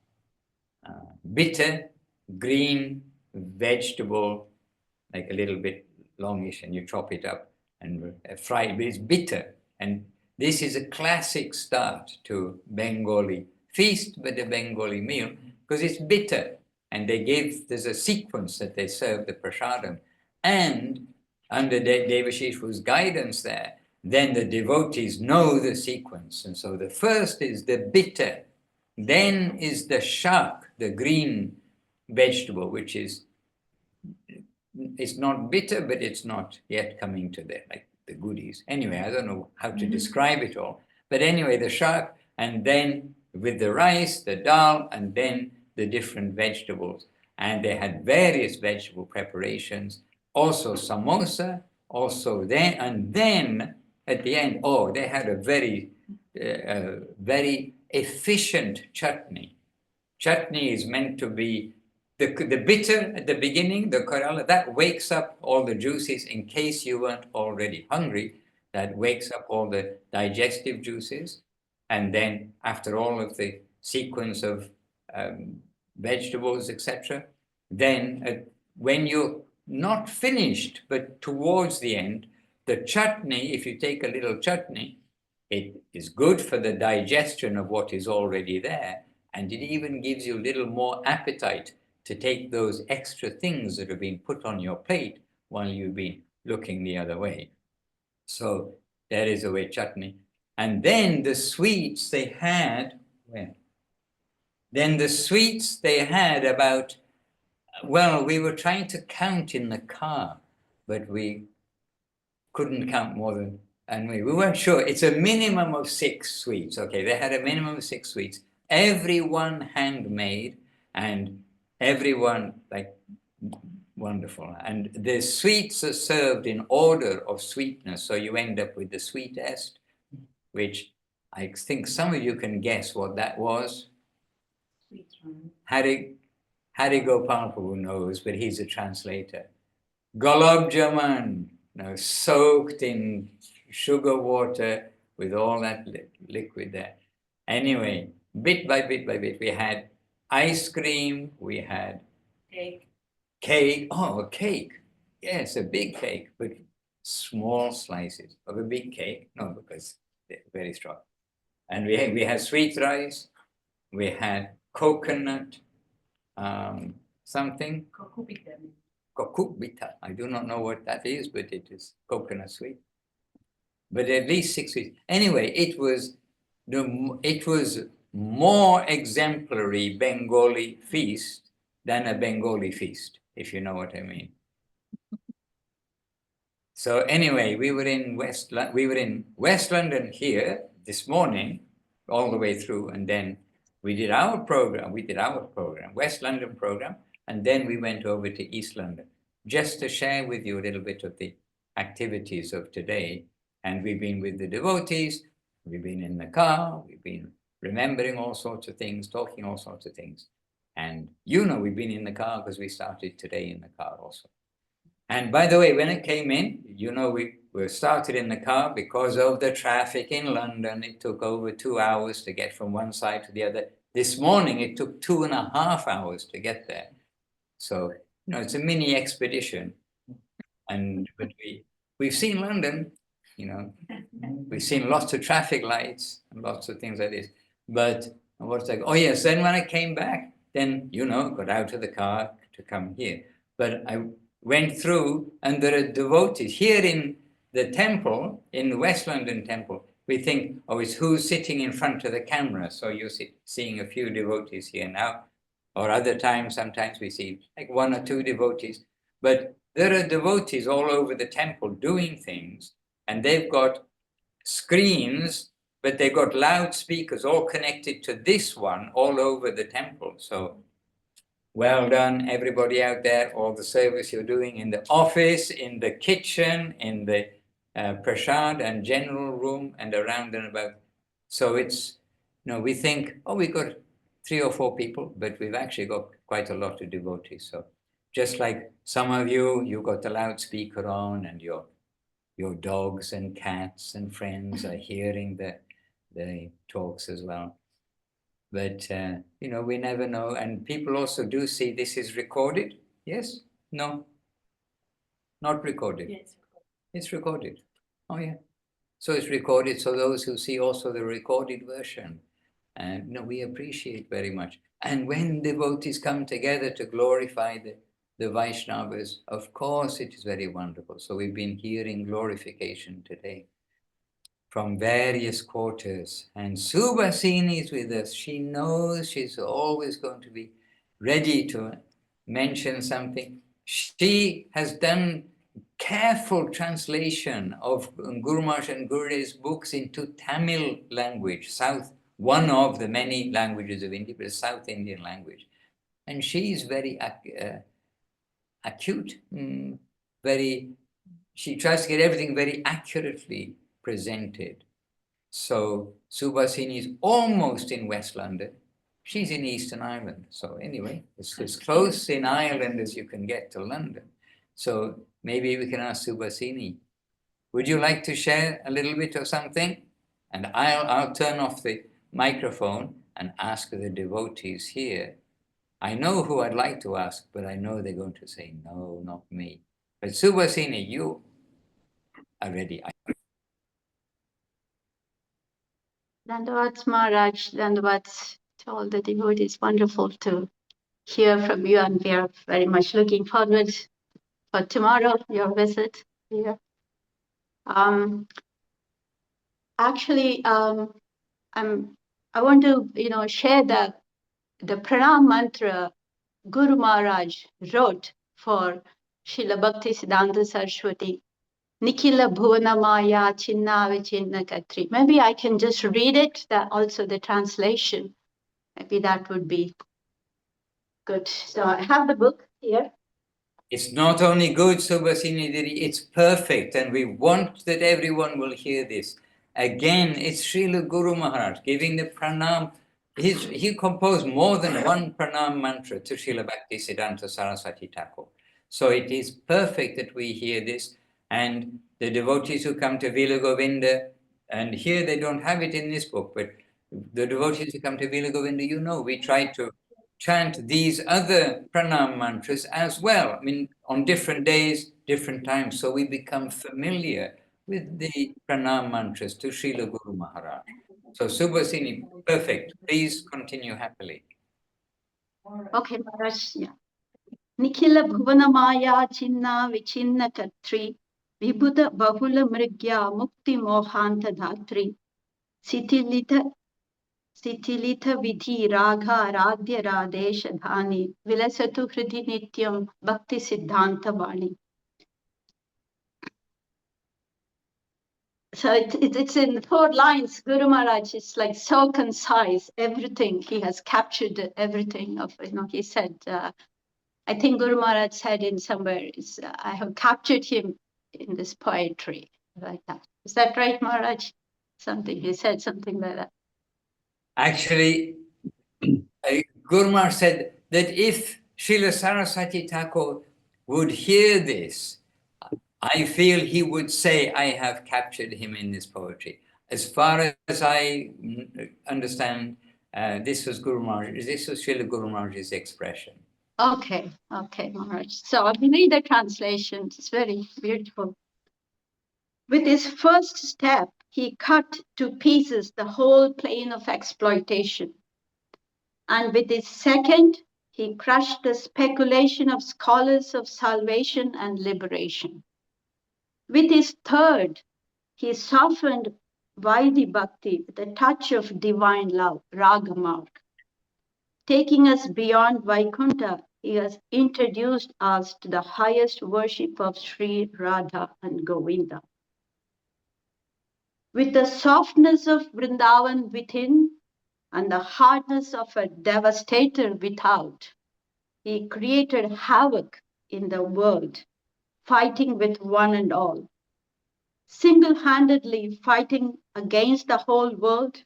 bitter green vegetable, like a little bit longish, and you chop it up and fry it, but it's bitter. And this is a classic start to Bengali feast, but a Bengali meal, because it's bitter. And there's a sequence that they serve the prasadam. And under Devashishu's guidance there, then the devotees know the sequence. And so the first is the bitter, then is the shak, the green vegetable, which is, it's not bitter, but it's not yet coming to like the goodies. Anyway, I don't know how to describe it all. But anyway, the shak, and then with the rice, the dal, and then the different vegetables. And they had various vegetable preparations, also samosa, also then, and then at the end, they had a very efficient chutney. Chutney is meant to be the bitter at the beginning, the Corella, that wakes up all the juices in case you weren't already hungry. That wakes up all the digestive juices. And then after all of the sequence of vegetables, etc., then when you're not finished, but towards the end, the chutney, if you take a little chutney, it is good for the digestion of what is already there. And it even gives you a little more appetite to take those extra things that have been put on your plate while you've been looking the other way. So there is a way chutney. And then the sweets they had, about, well, we were trying to count in the car, but we couldn't count more than, and we weren't sure. It's a minimum of 6 sweets. Okay, they had a minimum of 6 sweets. Everyone handmade, and everyone like wonderful. And the sweets are served in order of sweetness. So you end up with the sweetest, which I think some of you can guess what that was. Hari Gopal Prabhu knows, but he's a translator. Gulab Jamun, soaked in sugar water with all that liquid there. Anyway, bit by bit by bit, we had ice cream, we had cake. Oh, a cake. Yes, a big cake, but small slices of a big cake. No, because they're very strong. And we had sweet rice, we had coconut, something. Kokubita. I do not know what that is, but it is coconut sweet. But at least 6 sweets. Anyway, it was more exemplary Bengali feast than a Bengali feast, if you know what I mean. So anyway, we were in West London here this morning, all the way through, and then we did our program, West London program, and then we went over to East London, just to share with you a little bit of the activities of today. And we've been with the devotees, we've been in the car, we've been remembering all sorts of things, talking all sorts of things. And we've been in the car because we started today in the car also. And by the way, when it came in, we started in the car because of the traffic in London. It took over 2 hours to get from one side to the other. This morning, it took 2.5 hours to get there. So, it's a mini expedition. But we've seen London, we've seen lots of traffic lights and lots of things like this. But what's like, then when I came back, then, got out of the car to come here. But I went through, and there are devotees here in the temple, in the West London temple. We think, it's who's sitting in front of the camera. So you're seeing a few devotees here now, or other times, sometimes we see like 1 or 2 devotees. But there are devotees all over the temple doing things, and they've got screens, but they've got loudspeakers all connected to this one all over the temple. So well done, everybody out there, all the service you're doing in the office, in the kitchen, in the prasad and general room, and around and about. So it's, we think, we got 3 or 4 people, but we've actually got quite a lot of devotees. So just like some of you got the loudspeaker on and you're your dogs and cats and friends are hearing the talks as well. But, you know, we never know. And people also do see this is recorded. Yes? No? Not recorded. Yes. It's recorded. Oh, yeah. So it's recorded. So those who see also the recorded version, and no, we appreciate very much. And when devotees come together to glorify the Vaishnavas, of course, it is very wonderful. So we've been hearing glorification today from various quarters. And Subhasini is with us. She knows she's always going to be ready to mention something. She has done careful translation of Guru Maharaj and Gurudev's books into Tamil language, one of the many languages of India, but a South Indian language. And she is very acute, she tries to get everything very accurately presented. So Subhasini is almost in West London. She's in Eastern Ireland. So anyway, it's as close in Ireland as you can get to London. So maybe we can ask Subhasini, would you like to share a little bit of something? And I'll turn off the microphone and ask the devotees here. I know who I'd like to ask, but I know they're going to say, no, not me. But Subhasini, you are ready. Dandavats Maharaj, Dandavats to all the devotees. Wonderful to hear from you, and we are very much looking forward for tomorrow, your visit here. Actually, I want to, share the pranam mantra Guru Maharaj wrote for Srila Bhakti Siddhanta Saraswati. Nikhila Bhuvana Maya Chinna Vichinna Katri. Maybe I can just read it, also the translation. Maybe that would be good. So I have the book here. It's not only good, Subhasini Devi, it's perfect, and we want that everyone will hear this. Again, it's Srila Guru Maharaj giving the pranam. He composed more than one pranam mantra to Srila Bhakti Siddhanta Saraswati Thakur. So it is perfect that we hear this, and the devotees who come to Vila Govinda, and here they don't have it in this book, but the devotees who come to Vila Govinda, we try to chant these other pranam mantras as well. I mean, on different days, different times. So we become familiar with the pranam mantras to Srila Guru Maharaj. So Subhasini, perfect. Please continue happily. Okay, Maharaj. Yeah. Nikhila Bhuvana Maya Chinna Vichinna Katri Vibhuda Bahula Mrigya Mukti Mohanta Dhatri Sitilita Vidhi Ragha Radhya Radesha Dhani Vilasatu Hridi Nityam Bhakti Siddhanta Vani. So it's in 4 lines. Guru Maharaj is like so concise. Everything he has captured, everything of he said. I think Guru Maharaj said in somewhere, I have captured him in this poetry, like that. Is that right, Maharaj? He said something like that. Actually, Guru Maharaj said that if Srila Saraswati Thakur would hear this, I feel he would say, I have captured him in this poetry. As far as I understand, this was Srila Guru Maharaj's expression. Okay, Maharaj. So I will read the translation. It's very beautiful. With his first step, he cut to pieces the whole plane of exploitation. And with his second, he crushed the speculation of scholars of salvation and liberation. With his third, he softened Vaidhi Bhakti with a touch of divine love, Raga Marg. Taking us beyond Vaikuntha, he has introduced us to the highest worship of Sri Radha and Govinda. With the softness of Vrindavan within and the hardness of a devastator without, he created havoc in the world, fighting with one and all. Single-handedly fighting against the whole world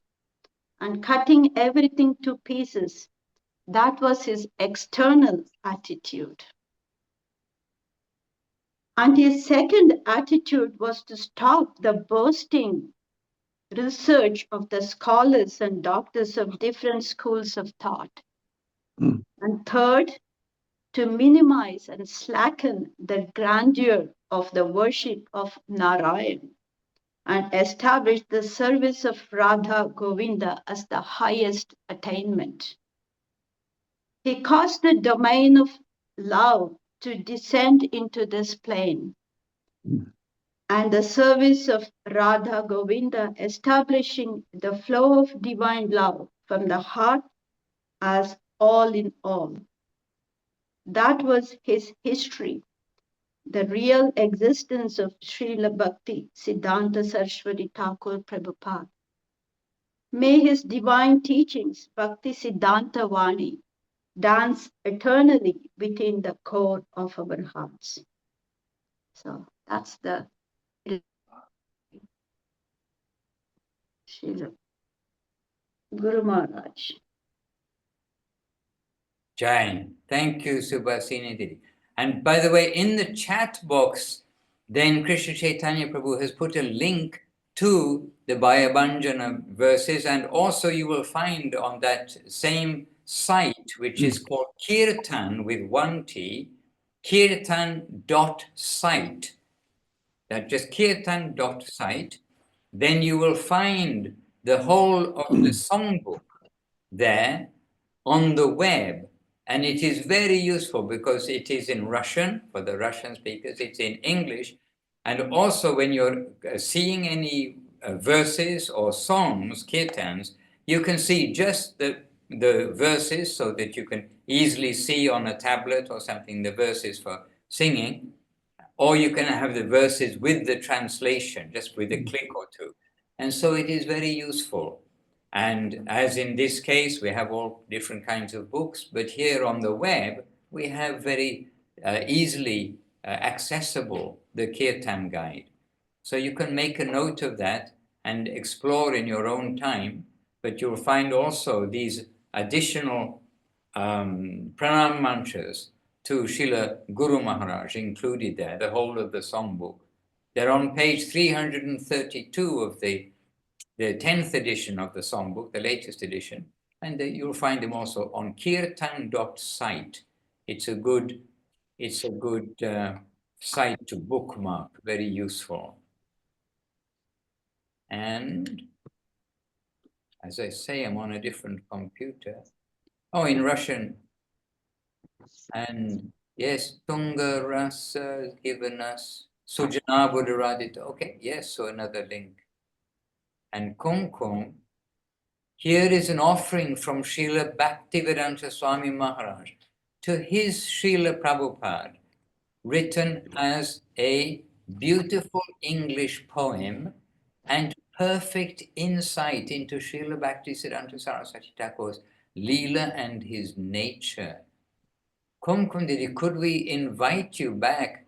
and cutting everything to pieces. That was his external attitude. And his second attitude was to stop the boasting research of the scholars and doctors of different schools of thought. And third, to minimize and slacken the grandeur of the worship of Narayan and establish the service of Radha Govinda as the highest attainment. He caused the domain of love to descend into this plane, and the service of Radha Govinda establishing the flow of divine love from the heart as all in all. That was his history, the real existence of Srila Bhakti Siddhanta Saraswati Thakur Prabhupada. May his divine teachings, Bhakti Siddhanta Vani, dance eternally within the core of our hearts. So that's the Srila Guru Maharaj. Jai. Thank you, Subhasini Didi. And by the way, in the chat box, then Krishna Chaitanya Prabhu has put a link to the Bhayabhanjana verses, and also you will find on that same site, which is called Kirtan with one T, kirtan.site. That just kirtan.site. Then you will find the whole of the songbook there on the web. And it is very useful because it is in Russian for the Russian speakers, it's in English. And also when you're seeing any verses or songs, kirtans, you can see just the verses so that you can easily see on a tablet or something the verses for singing. Or you can have the verses with the translation, just with a click or two. And so it is very useful. And as in this case, we have all different kinds of books, but here on the web, we have very easily accessible the Kirtan guide. So you can make a note of that and explore in your own time, but you'll find also these additional pranam mantras to Srila Guru Maharaj included there, the whole of the songbook. They're on page 332 of the 10th edition of the songbook, the latest edition, and you'll find them also on kirtan.site. It's a good site to bookmark, very useful. And as I say, I'm on a different computer. Oh, in Russian. And yes, Tunga Rasa has given us Sujana Buddharadita. Okay, yes, so another link. And Kum Kum, here is an offering from Srila Bhaktivedanta Swami Maharaj to his Srila Prabhupada, written as a beautiful English poem and perfect insight into Srila Bhaktisiddhanta Saraswati Thakur's Leela and his nature. Kum Kum Devi, could we invite you back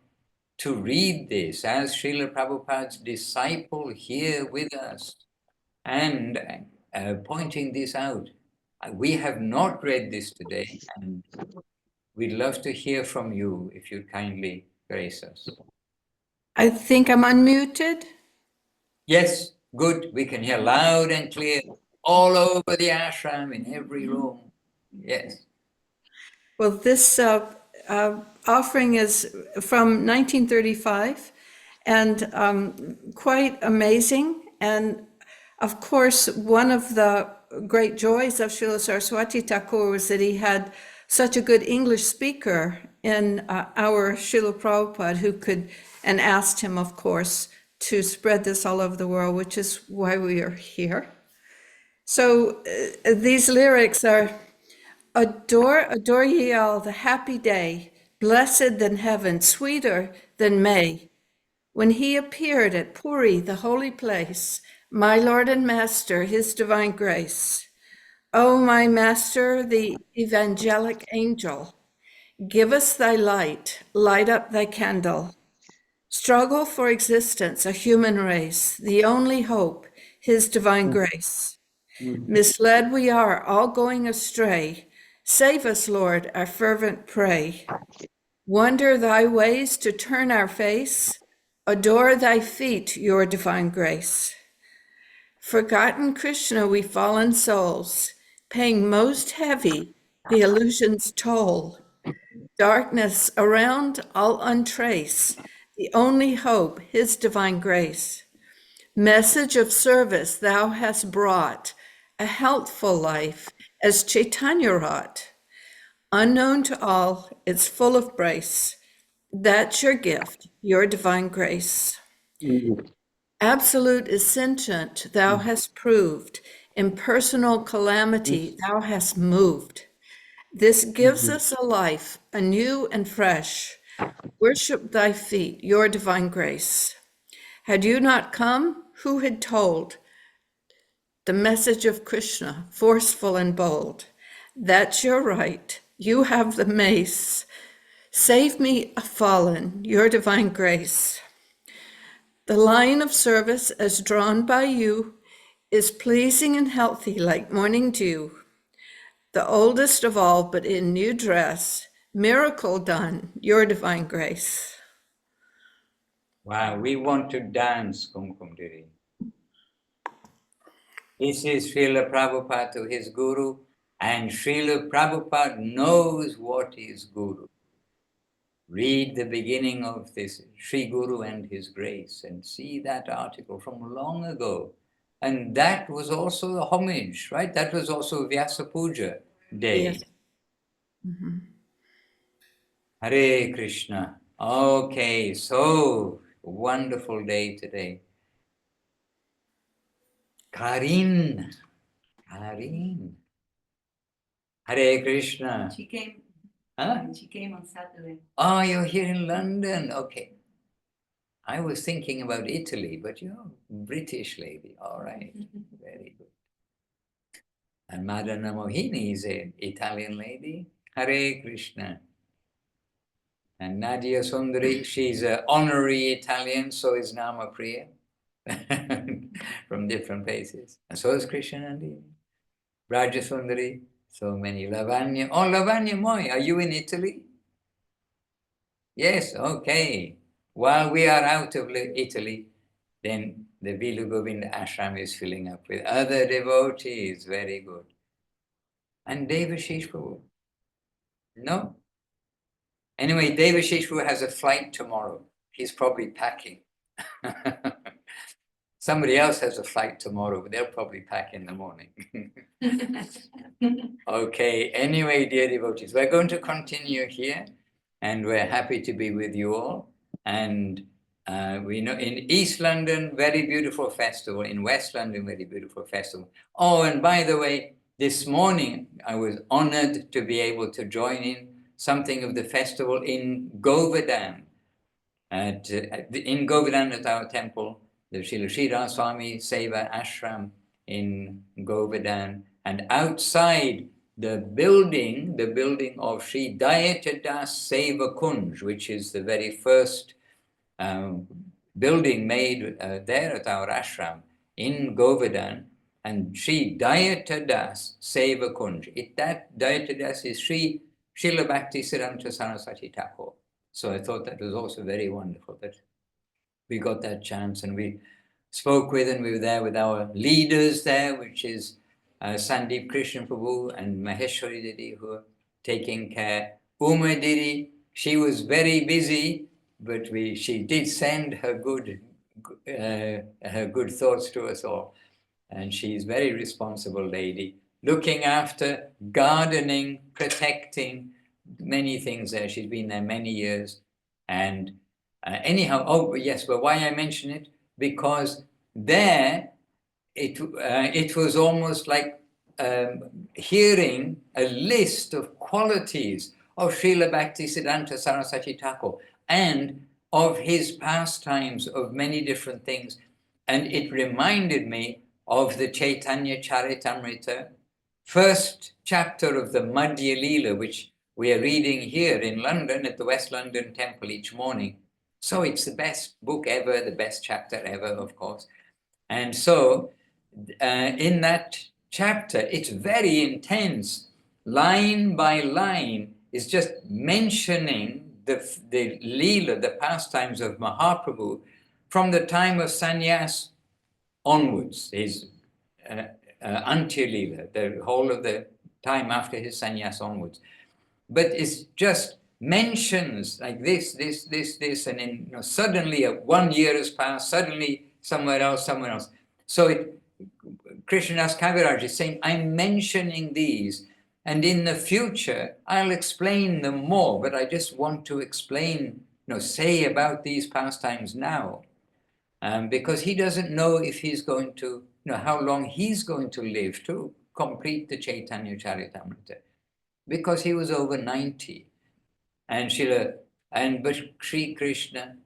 to read this as Srila Prabhupada's disciple here with us and pointing this out? We have not read this today, and we'd love to hear from you if you'd kindly grace us. I think I'm unmuted. Yes, good. We can hear loud and clear all over the ashram, in every room. Yes. Well, this offering is from 1935 and quite amazing. And of course, one of the great joys of Srila Saraswati Thakur was that he had such a good English speaker in our Srila Prabhupada who could, and asked him, of course, to spread this all over the world, which is why we are here. So these lyrics are, adore ye all the happy day, blessed than heaven, sweeter than May, when he appeared at Puri, the holy place, my Lord and Master, his divine grace. O my Master, the evangelic angel, give us thy light, light up thy candle. Struggle for existence, a human race, the only hope, his divine grace. Misled we are, all going astray. Save us, Lord, our fervent pray. Wonder thy ways to turn our face, adore thy feet, your divine grace. Forgotten Krishna, we fallen souls, paying most heavy the illusion's toll. Darkness around, all untrace, the only hope, his divine grace. Message of service thou hast brought, a healthful life, as Chaitanya wrought. Unknown to all, it's full of grace. That's your gift, your divine grace. Absolute is sentient, thou hast proved. Impersonal calamity, thou hast moved. This gives us a life, anew and fresh. Worship thy feet, your divine grace. Had you not come, who had told the message of Krishna, forceful and bold? That's your right, you have the mace. Save me a fallen, your divine grace. The line of service as drawn by you is pleasing and healthy like morning dew. The oldest of all, but in new dress, miracle done, your divine grace. Wow, we want to dance, Kum Kum Devi. This is Srila Prabhupada to his Guru, and Srila Prabhupada knows what is Guru. Read the beginning of this Sri Guru and his grace and see that article from long ago. And that was also the homage, right? That was also Vyasa Puja day. Yes. Mm-hmm. Hare Krishna. Okay, so wonderful day today. Karin. Hare Krishna. She came. Huh? She came on Saturday. Oh, you're here in London. Okay. I was thinking about Italy, but you're a British lady. All right. Very good. And Madana Mohini is an Italian lady. Hare Krishna. And Nadia Sundari, she's an honorary Italian, so is Nama Priya. From different places. And so is Krishnanandi. Raja Sundari, so many. Lavanya. Oh, Lavanya Moy, are you in Italy? Yes, okay. While we are out of Italy, then the Vilu Govinda ashram is filling up with other devotees. Very good. And Devashish Prabhu. No? Anyway, Devashish Prabhu has a flight tomorrow. He's probably packing. Somebody else has a flight tomorrow, but they'll probably pack in the morning. Okay, anyway, dear devotees, we're going to continue here, and we're happy to be with you all. And we know in East London, very beautiful festival. In West London, very beautiful festival. Oh, and by the way, this morning, I was honored to be able to join in something of the festival in Govardhan. In Govardhan at our temple, the Srila Sridhar Swami Seva Ashram in Govardhan, and outside the building of Sri Dayachadas Seva Kunj, which is the very first building made there at our ashram in Govardhan, and Sri Dayachadas Seva Kunj. That Dayachadas is Srila Bhakti Siddhanta Saraswati Thakur. So I thought that was also very wonderful that we got that chance, and we spoke with, and we were there with our leaders there, which is Sandeep Krishna Prabhu and Maheshwari Didi, who are taking care. Uma Didi, she was very busy, but she did send her good thoughts to us all. And she's a very responsible lady, looking after, gardening, protecting, many things there. She's been there many years. And anyhow, oh yes, but why I mention it? Because there, it was almost like hearing a list of qualities of Srila Bhakti Siddhanta Saraswati Thakur and of his pastimes of many different things. And it reminded me of the Chaitanya Charitamrita, first chapter of the Madhya Leela, which we are reading here in London at the West London Temple each morning. So it's the best book ever, the best chapter ever, of course. And so in that chapter, it's very intense. Line by line is just mentioning the Leela, the pastimes of Mahaprabhu, from the time of sannyas onwards, his Antya-Leela, the whole of the time after his sannyas onwards. But it's just mentions like this, and then suddenly 1 year has passed, suddenly somewhere else. So Krishnadas Kaviraj is saying, I'm mentioning these, and in the future I'll explain them more, but I just want to explain, say about these pastimes now, because he doesn't know if he's going to, how long he's going to live to complete the Chaitanya Charitamrita, because he was over 90. But Sri Krishna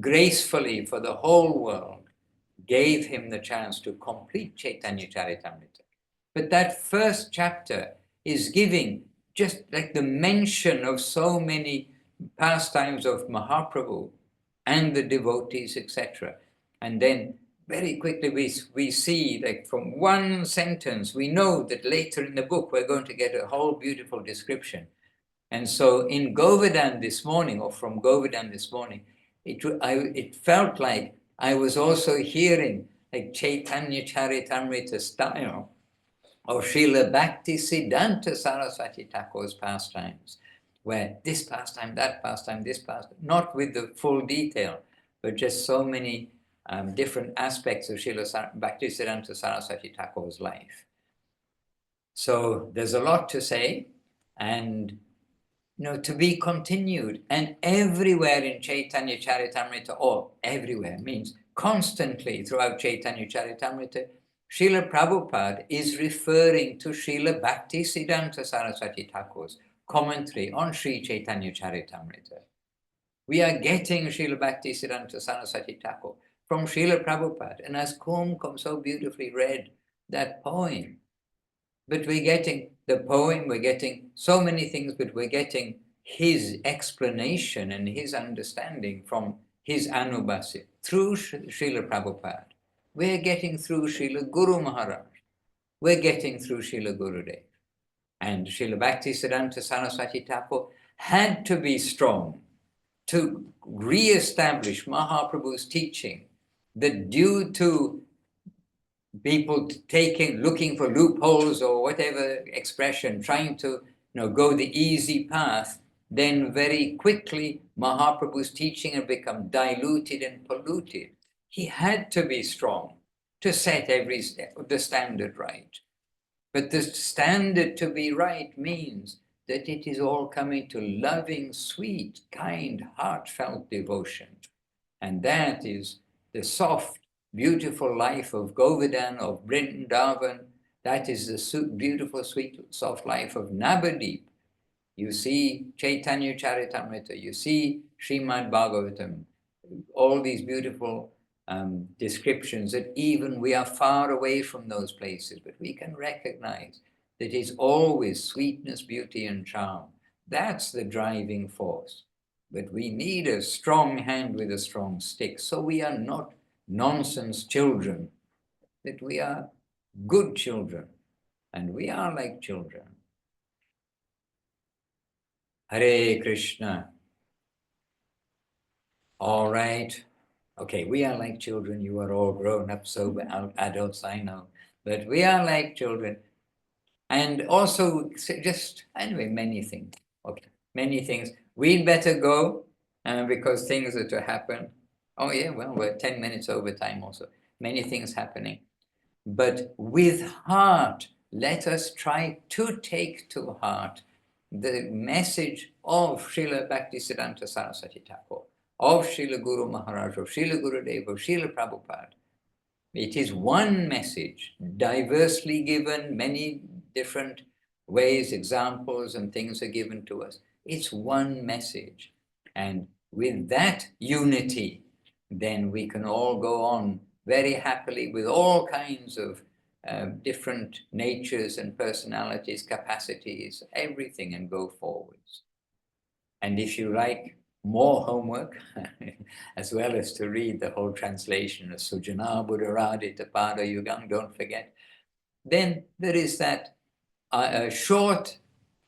gracefully for the whole world gave him the chance to complete Chaitanya Charitamrita. But that first chapter is giving just like the mention of so many pastimes of Mahaprabhu and the devotees, etc. And then very quickly we see, like from one sentence, we know that later in the book we're going to get a whole beautiful description. And so in Govardhan this morning, or from Govardhan this morning, it felt like I was also hearing like Chaitanya Charitamrita style of Srila Bhakti Siddhanta Saraswati Thakur's pastimes, where this pastime, that pastime, this pastime, not with the full detail, but just so many different aspects of Srila Bhakti Siddhanta Saraswati Thakur's life. So there's a lot to say, and to be continued. And everywhere in Chaitanya Charitamrita, or everywhere means constantly throughout Chaitanya Charitamrita, Srila Prabhupada is referring to Srila Bhakti Siddhanta Saraswati Thakur's commentary on Sri Chaitanya Charitamrita. We are getting Srila Bhakti Siddhanta Saraswati Thakur from Srila Prabhupada. And as Kum Kum so beautifully read that poem, but we're getting the poem, we're getting so many things, but we're getting his explanation and his understanding from his Anubhasya through Srila Prabhupada. We're getting through Srila Guru Maharaj. We're getting through Srila Gurudev. And Srila Bhakti Siddhanta Saraswati Thakur had to be strong to re-establish Mahaprabhu's teaching that due to people looking for loopholes or whatever expression, trying to go the easy path, then very quickly Mahaprabhu's teaching had become diluted and polluted. He had to be strong to set the standard right. But the standard to be right means that it is all coming to loving, sweet, kind, heartfelt devotion. And that is the soft, beautiful life of Govardhan, of Vrindavan. That is the beautiful, sweet, soft life of Navadip. You see Chaitanya Charitamrita, you see Srimad Bhagavatam, all these beautiful descriptions that even we are far away from those places, but we can recognize that it's always sweetness, beauty, and charm. That's the driving force. But we need a strong hand with a strong stick. So we are not nonsense children, that we are good children, and we are like children. Hare Krishna. All right. Okay, we are like children. You are all grown up, sober adults, I know. But we are like children. And also just, anyway, many things. Okay, many things. We'd better go because things are to happen. Oh yeah, well, we're 10 minutes over time also. Many things happening. But with heart, let us try to take to heart the message of Srila Bhakti Siddhanta Saraswati Thakur, of Srila Guru Maharaj, of Srila Gurudev, of Srila Prabhupada. It is one message, diversely given, many different ways, examples and things are given to us. It's one message. And with that unity, then we can all go on very happily with all kinds of different natures and personalities, capacities, everything, and go forwards. And if you like more homework, as well as to read the whole translation of Sujana Buddharadi Pada Yugang, don't forget, then there is that a short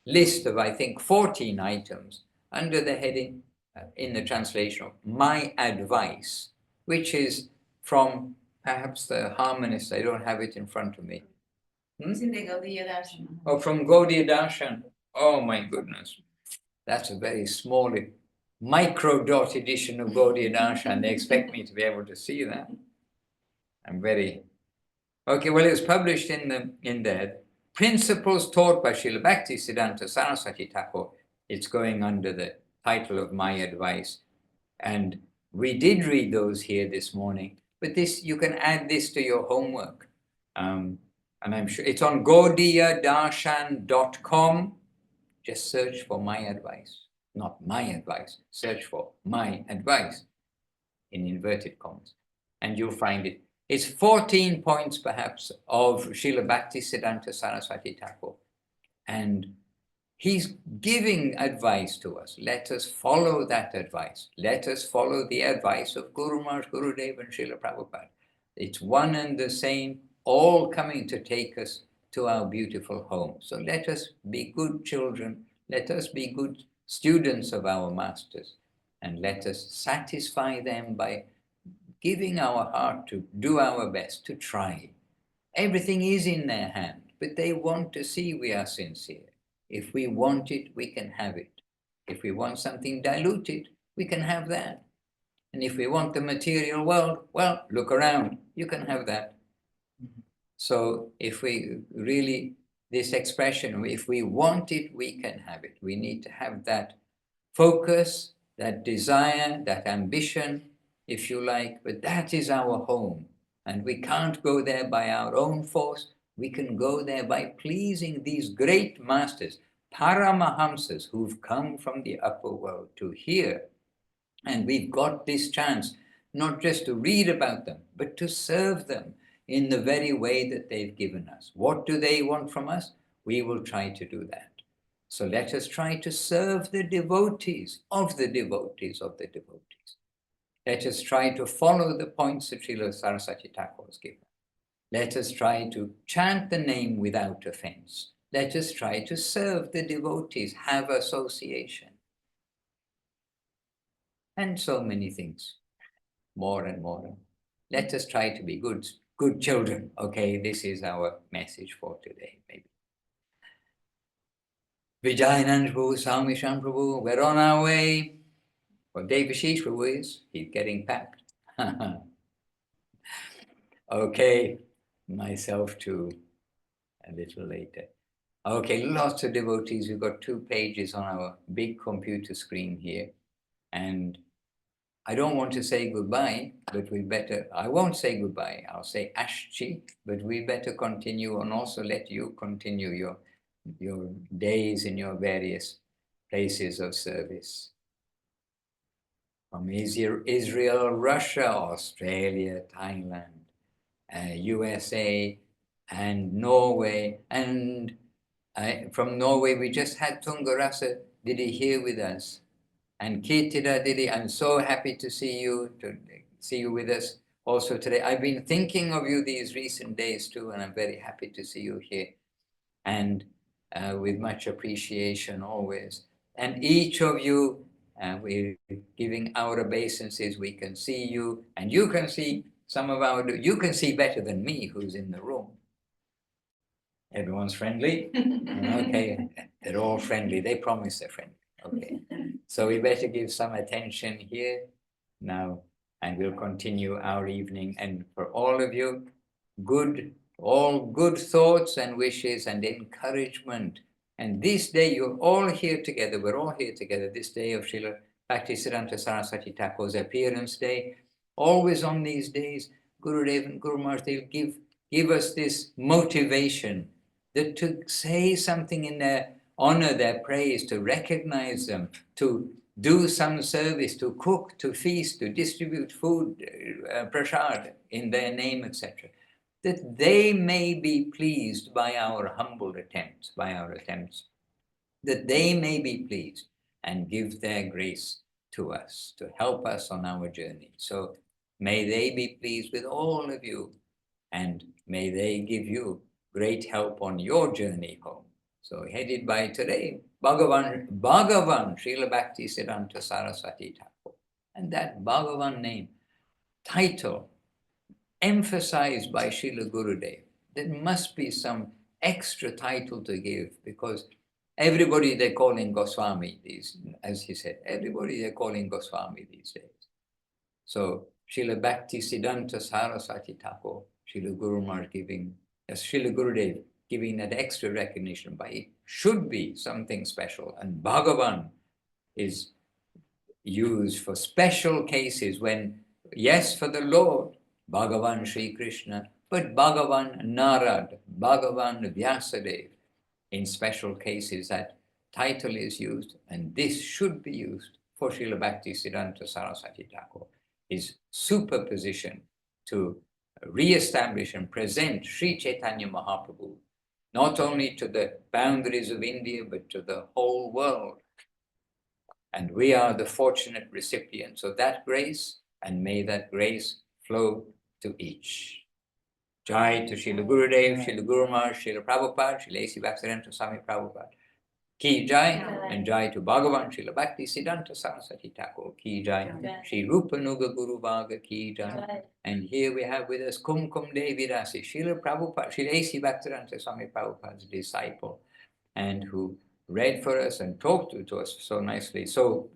list of, I think, 14 items under the heading, in the translation of My Advice, which is from perhaps the harmonist. I don't have it in front of me. It's in the Gaudiya Darshan. Oh, from Gaudiya Darshan. Oh my goodness. That's a very small, micro dot edition of Gaudiya Darshan. They expect me to be able to see that. I'm very... Okay, well, it was published in there. Principles taught by Srila Bhakti Siddhanta Saraswati Thakur. It's going under the title of My Advice. And we did read those here this morning. But this, you can add this to your homework. And I'm sure it's on gaudiyadarshan.com. Just search for My Advice. Not My Advice. Search for My Advice in inverted commas. And you'll find it. It's 14 points perhaps of Srila Bhakti Siddhanta Saraswati Thakur. And he's giving advice to us. Let us follow that advice. Let us follow the advice of Guru Maharaj, Gurudev and Srila Prabhupada. It's one and the same, all coming to take us to our beautiful home. So let us be good children. Let us be good students of our masters. And let us satisfy them by giving our heart to do our best, to try. Everything is in their hand, but they want to see we are sincere. If we want it, we can have it. If we want something diluted, we can have that. And if we want the material world, well, look around, you can have that. So if we really, this expression, if we want it, we can have it. We need to have that focus, that desire, that ambition, if you like, but that is our home. And we can't go there by our own force. We can go there by pleasing these great masters, Paramahamsas, who've come from the upper world to here. And we've got this chance, not just to read about them, but to serve them in the very way that they've given us. What do they want from us? We will try to do that. So let us try to serve the devotees of the devotees of the devotees. Let us try to follow the points that Srila Saraswati Thakur has given. Let us try to chant the name without offense. Let us try to serve the devotees, have association. And so many things, more and more. Let us try to be good children. Okay, this is our message for today, maybe. Vijayanand Prabhu, Samishan Prabhu, we're on our way. Well, Devashish Prabhu is, he's getting packed. Okay, myself too, a little later. Okay, lots of devotees. We've got 2 pages on our big computer screen here. And I don't want to say goodbye, but we better, I won't say goodbye. I'll say Ashchi, but we better continue and also let you continue your days in your various places of service. From Israel, Russia, Australia, Thailand, USA, and Norway. And from Norway, we just had Tungarasa Didi here with us. And Kirtida Didi, I'm so happy to see you with us also today. I've been thinking of you these recent days too, and I'm very happy to see you here. And with much appreciation always. And each of you, we're giving our obeisances. We can see you, and you can see you can see better than me who's in the room. Everyone's friendly? Okay, they're all friendly. They promise they're friendly. Okay, so we better give some attention here now, and we'll continue our evening. And for all of you, all good thoughts and wishes and encouragement. And this day, you're all here together. We're all here together. This day of Srila Bhaktisiddhanta Saraswati Thakur's appearance day. Always on these days, Gurudev and Guru Maharaj, they'll give us this motivation that to say something in their honor, their praise, to recognize them, to do some service, to cook, to feast, to distribute food, prasad in their name, etc. That they may be pleased by our humble attempts, that they may be pleased and give their grace to us, to help us on our journey. So may they be pleased with all of you, and may they give you great help on your journey home. So headed by today, Bhagavan, Srila Bhakti Siddhanta Saraswati Thakur. And that Bhagavan name, title, emphasized by Srila Gurudev. There must be some extra title to give, because everybody they're calling Goswami these, as he said, everybody they're calling Goswami these days. So Srila Bhakti Siddhanta Saraswati Thakur, Srila Guru Maharaj giving, Srila Gurudev giving that extra recognition by it should be something special. And Bhagavan is used for special cases when, yes, for the Lord, Bhagavan Sri Krishna, but Bhagavan Narad, Bhagavan Vyasadev, in special cases that title is used, and this should be used for Srila Bhakti Siddhanta Saraswati Thakur, is superposition to re-establish and present Sri Chaitanya Mahaprabhu, not only to the boundaries of India, but to the whole world. And we are the fortunate recipients of that grace, and may that grace flow to each. Jai to Srila Gurudev, Srila Guru Maharaj, Srila Prabhupada, Srila A.C. Bhaktivedanta Swami Prabhupada. Ki Jai, and Jai to Bhagavan, Srila Bhakti Siddhanta Saraswati Thakur. Ki Jai, Sri Rupa Nuga Guru Bhaga. Ki Jai. And here we have with us Kum Kum Devi Dasi, Srila Prabhupada, Srila A.C. Bhaktivedanta Swami Prabhupada's disciple, and who read for us and talked to us so nicely, so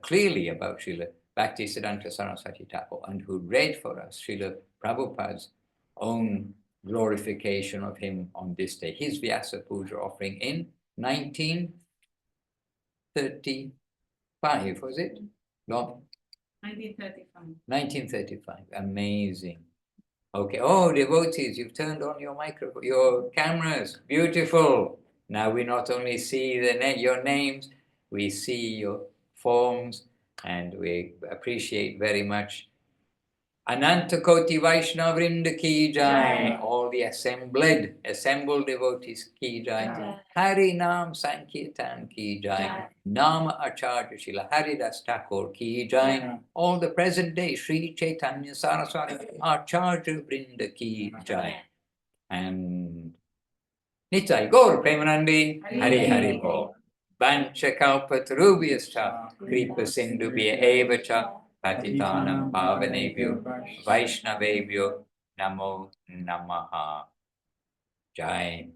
clearly about Srila Bhakti Siddhanta Saraswati Thakur, and who read for us Srila Prabhupada's own glorification of him on this day, his Vyasa Puja offering in 1935, was it? No? 1935. 1935, amazing. Okay, oh, devotees, you've turned on your microphone, your cameras, beautiful. Now we not only see your names, we see your forms, and we appreciate very much. Ananta Koti Vaishnavrinda Ki Jai, all the assembled devotees Ki Jai, Hari Nam Sankirtan Ki Jai, Nama Acharya Srila Haridas Thakur Ki Jai, all the present day Sri Chaitanya Saraswati Acharya Vrinda Ki Jai, and Nitai Gaur Premanandi Hari Hari Bol. Vancha Kalpatarubhyascha Kripa Sindhubhya Evacha Patitanam Pavanebhyo Vaishnavebhyo Namo Namaha. Jai.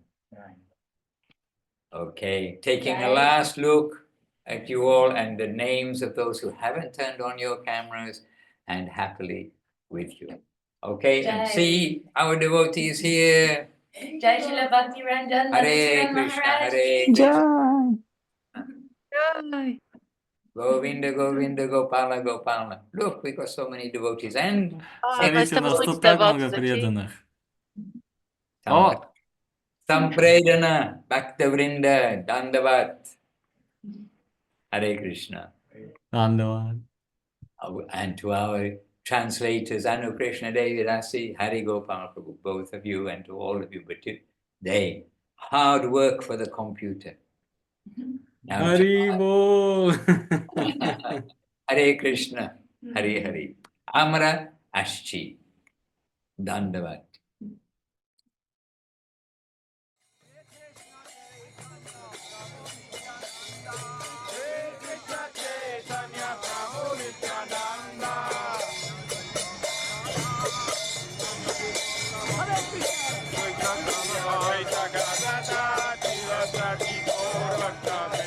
Okay, taking a last look at you all and the names of those who haven't turned on your cameras, and happily with you. Okay, and see our devotees here. Jai Srila Bhakti Ranjan, Hare Madhusudan Krishna, Maharaj. Hare Krishna. Jai. Govinda, Govinda, Gopala, Gopala. Look, we got so many devotees. And Смотрите, нас тут так много преданных. О, Sampredana, Bhakta Vrinda, Dandavat. Hare Krishna. Дандават. And to our translators, Anu Krishna Devi Dasi, Hari Gopal Prabhu, both of you, and to all of you, but today, hard work for the computer. Now, Haribol. Hare Krishna, Hare Hare. Amra Ashchi, Dandavat. Jai Jagadada, Saraswati Devi.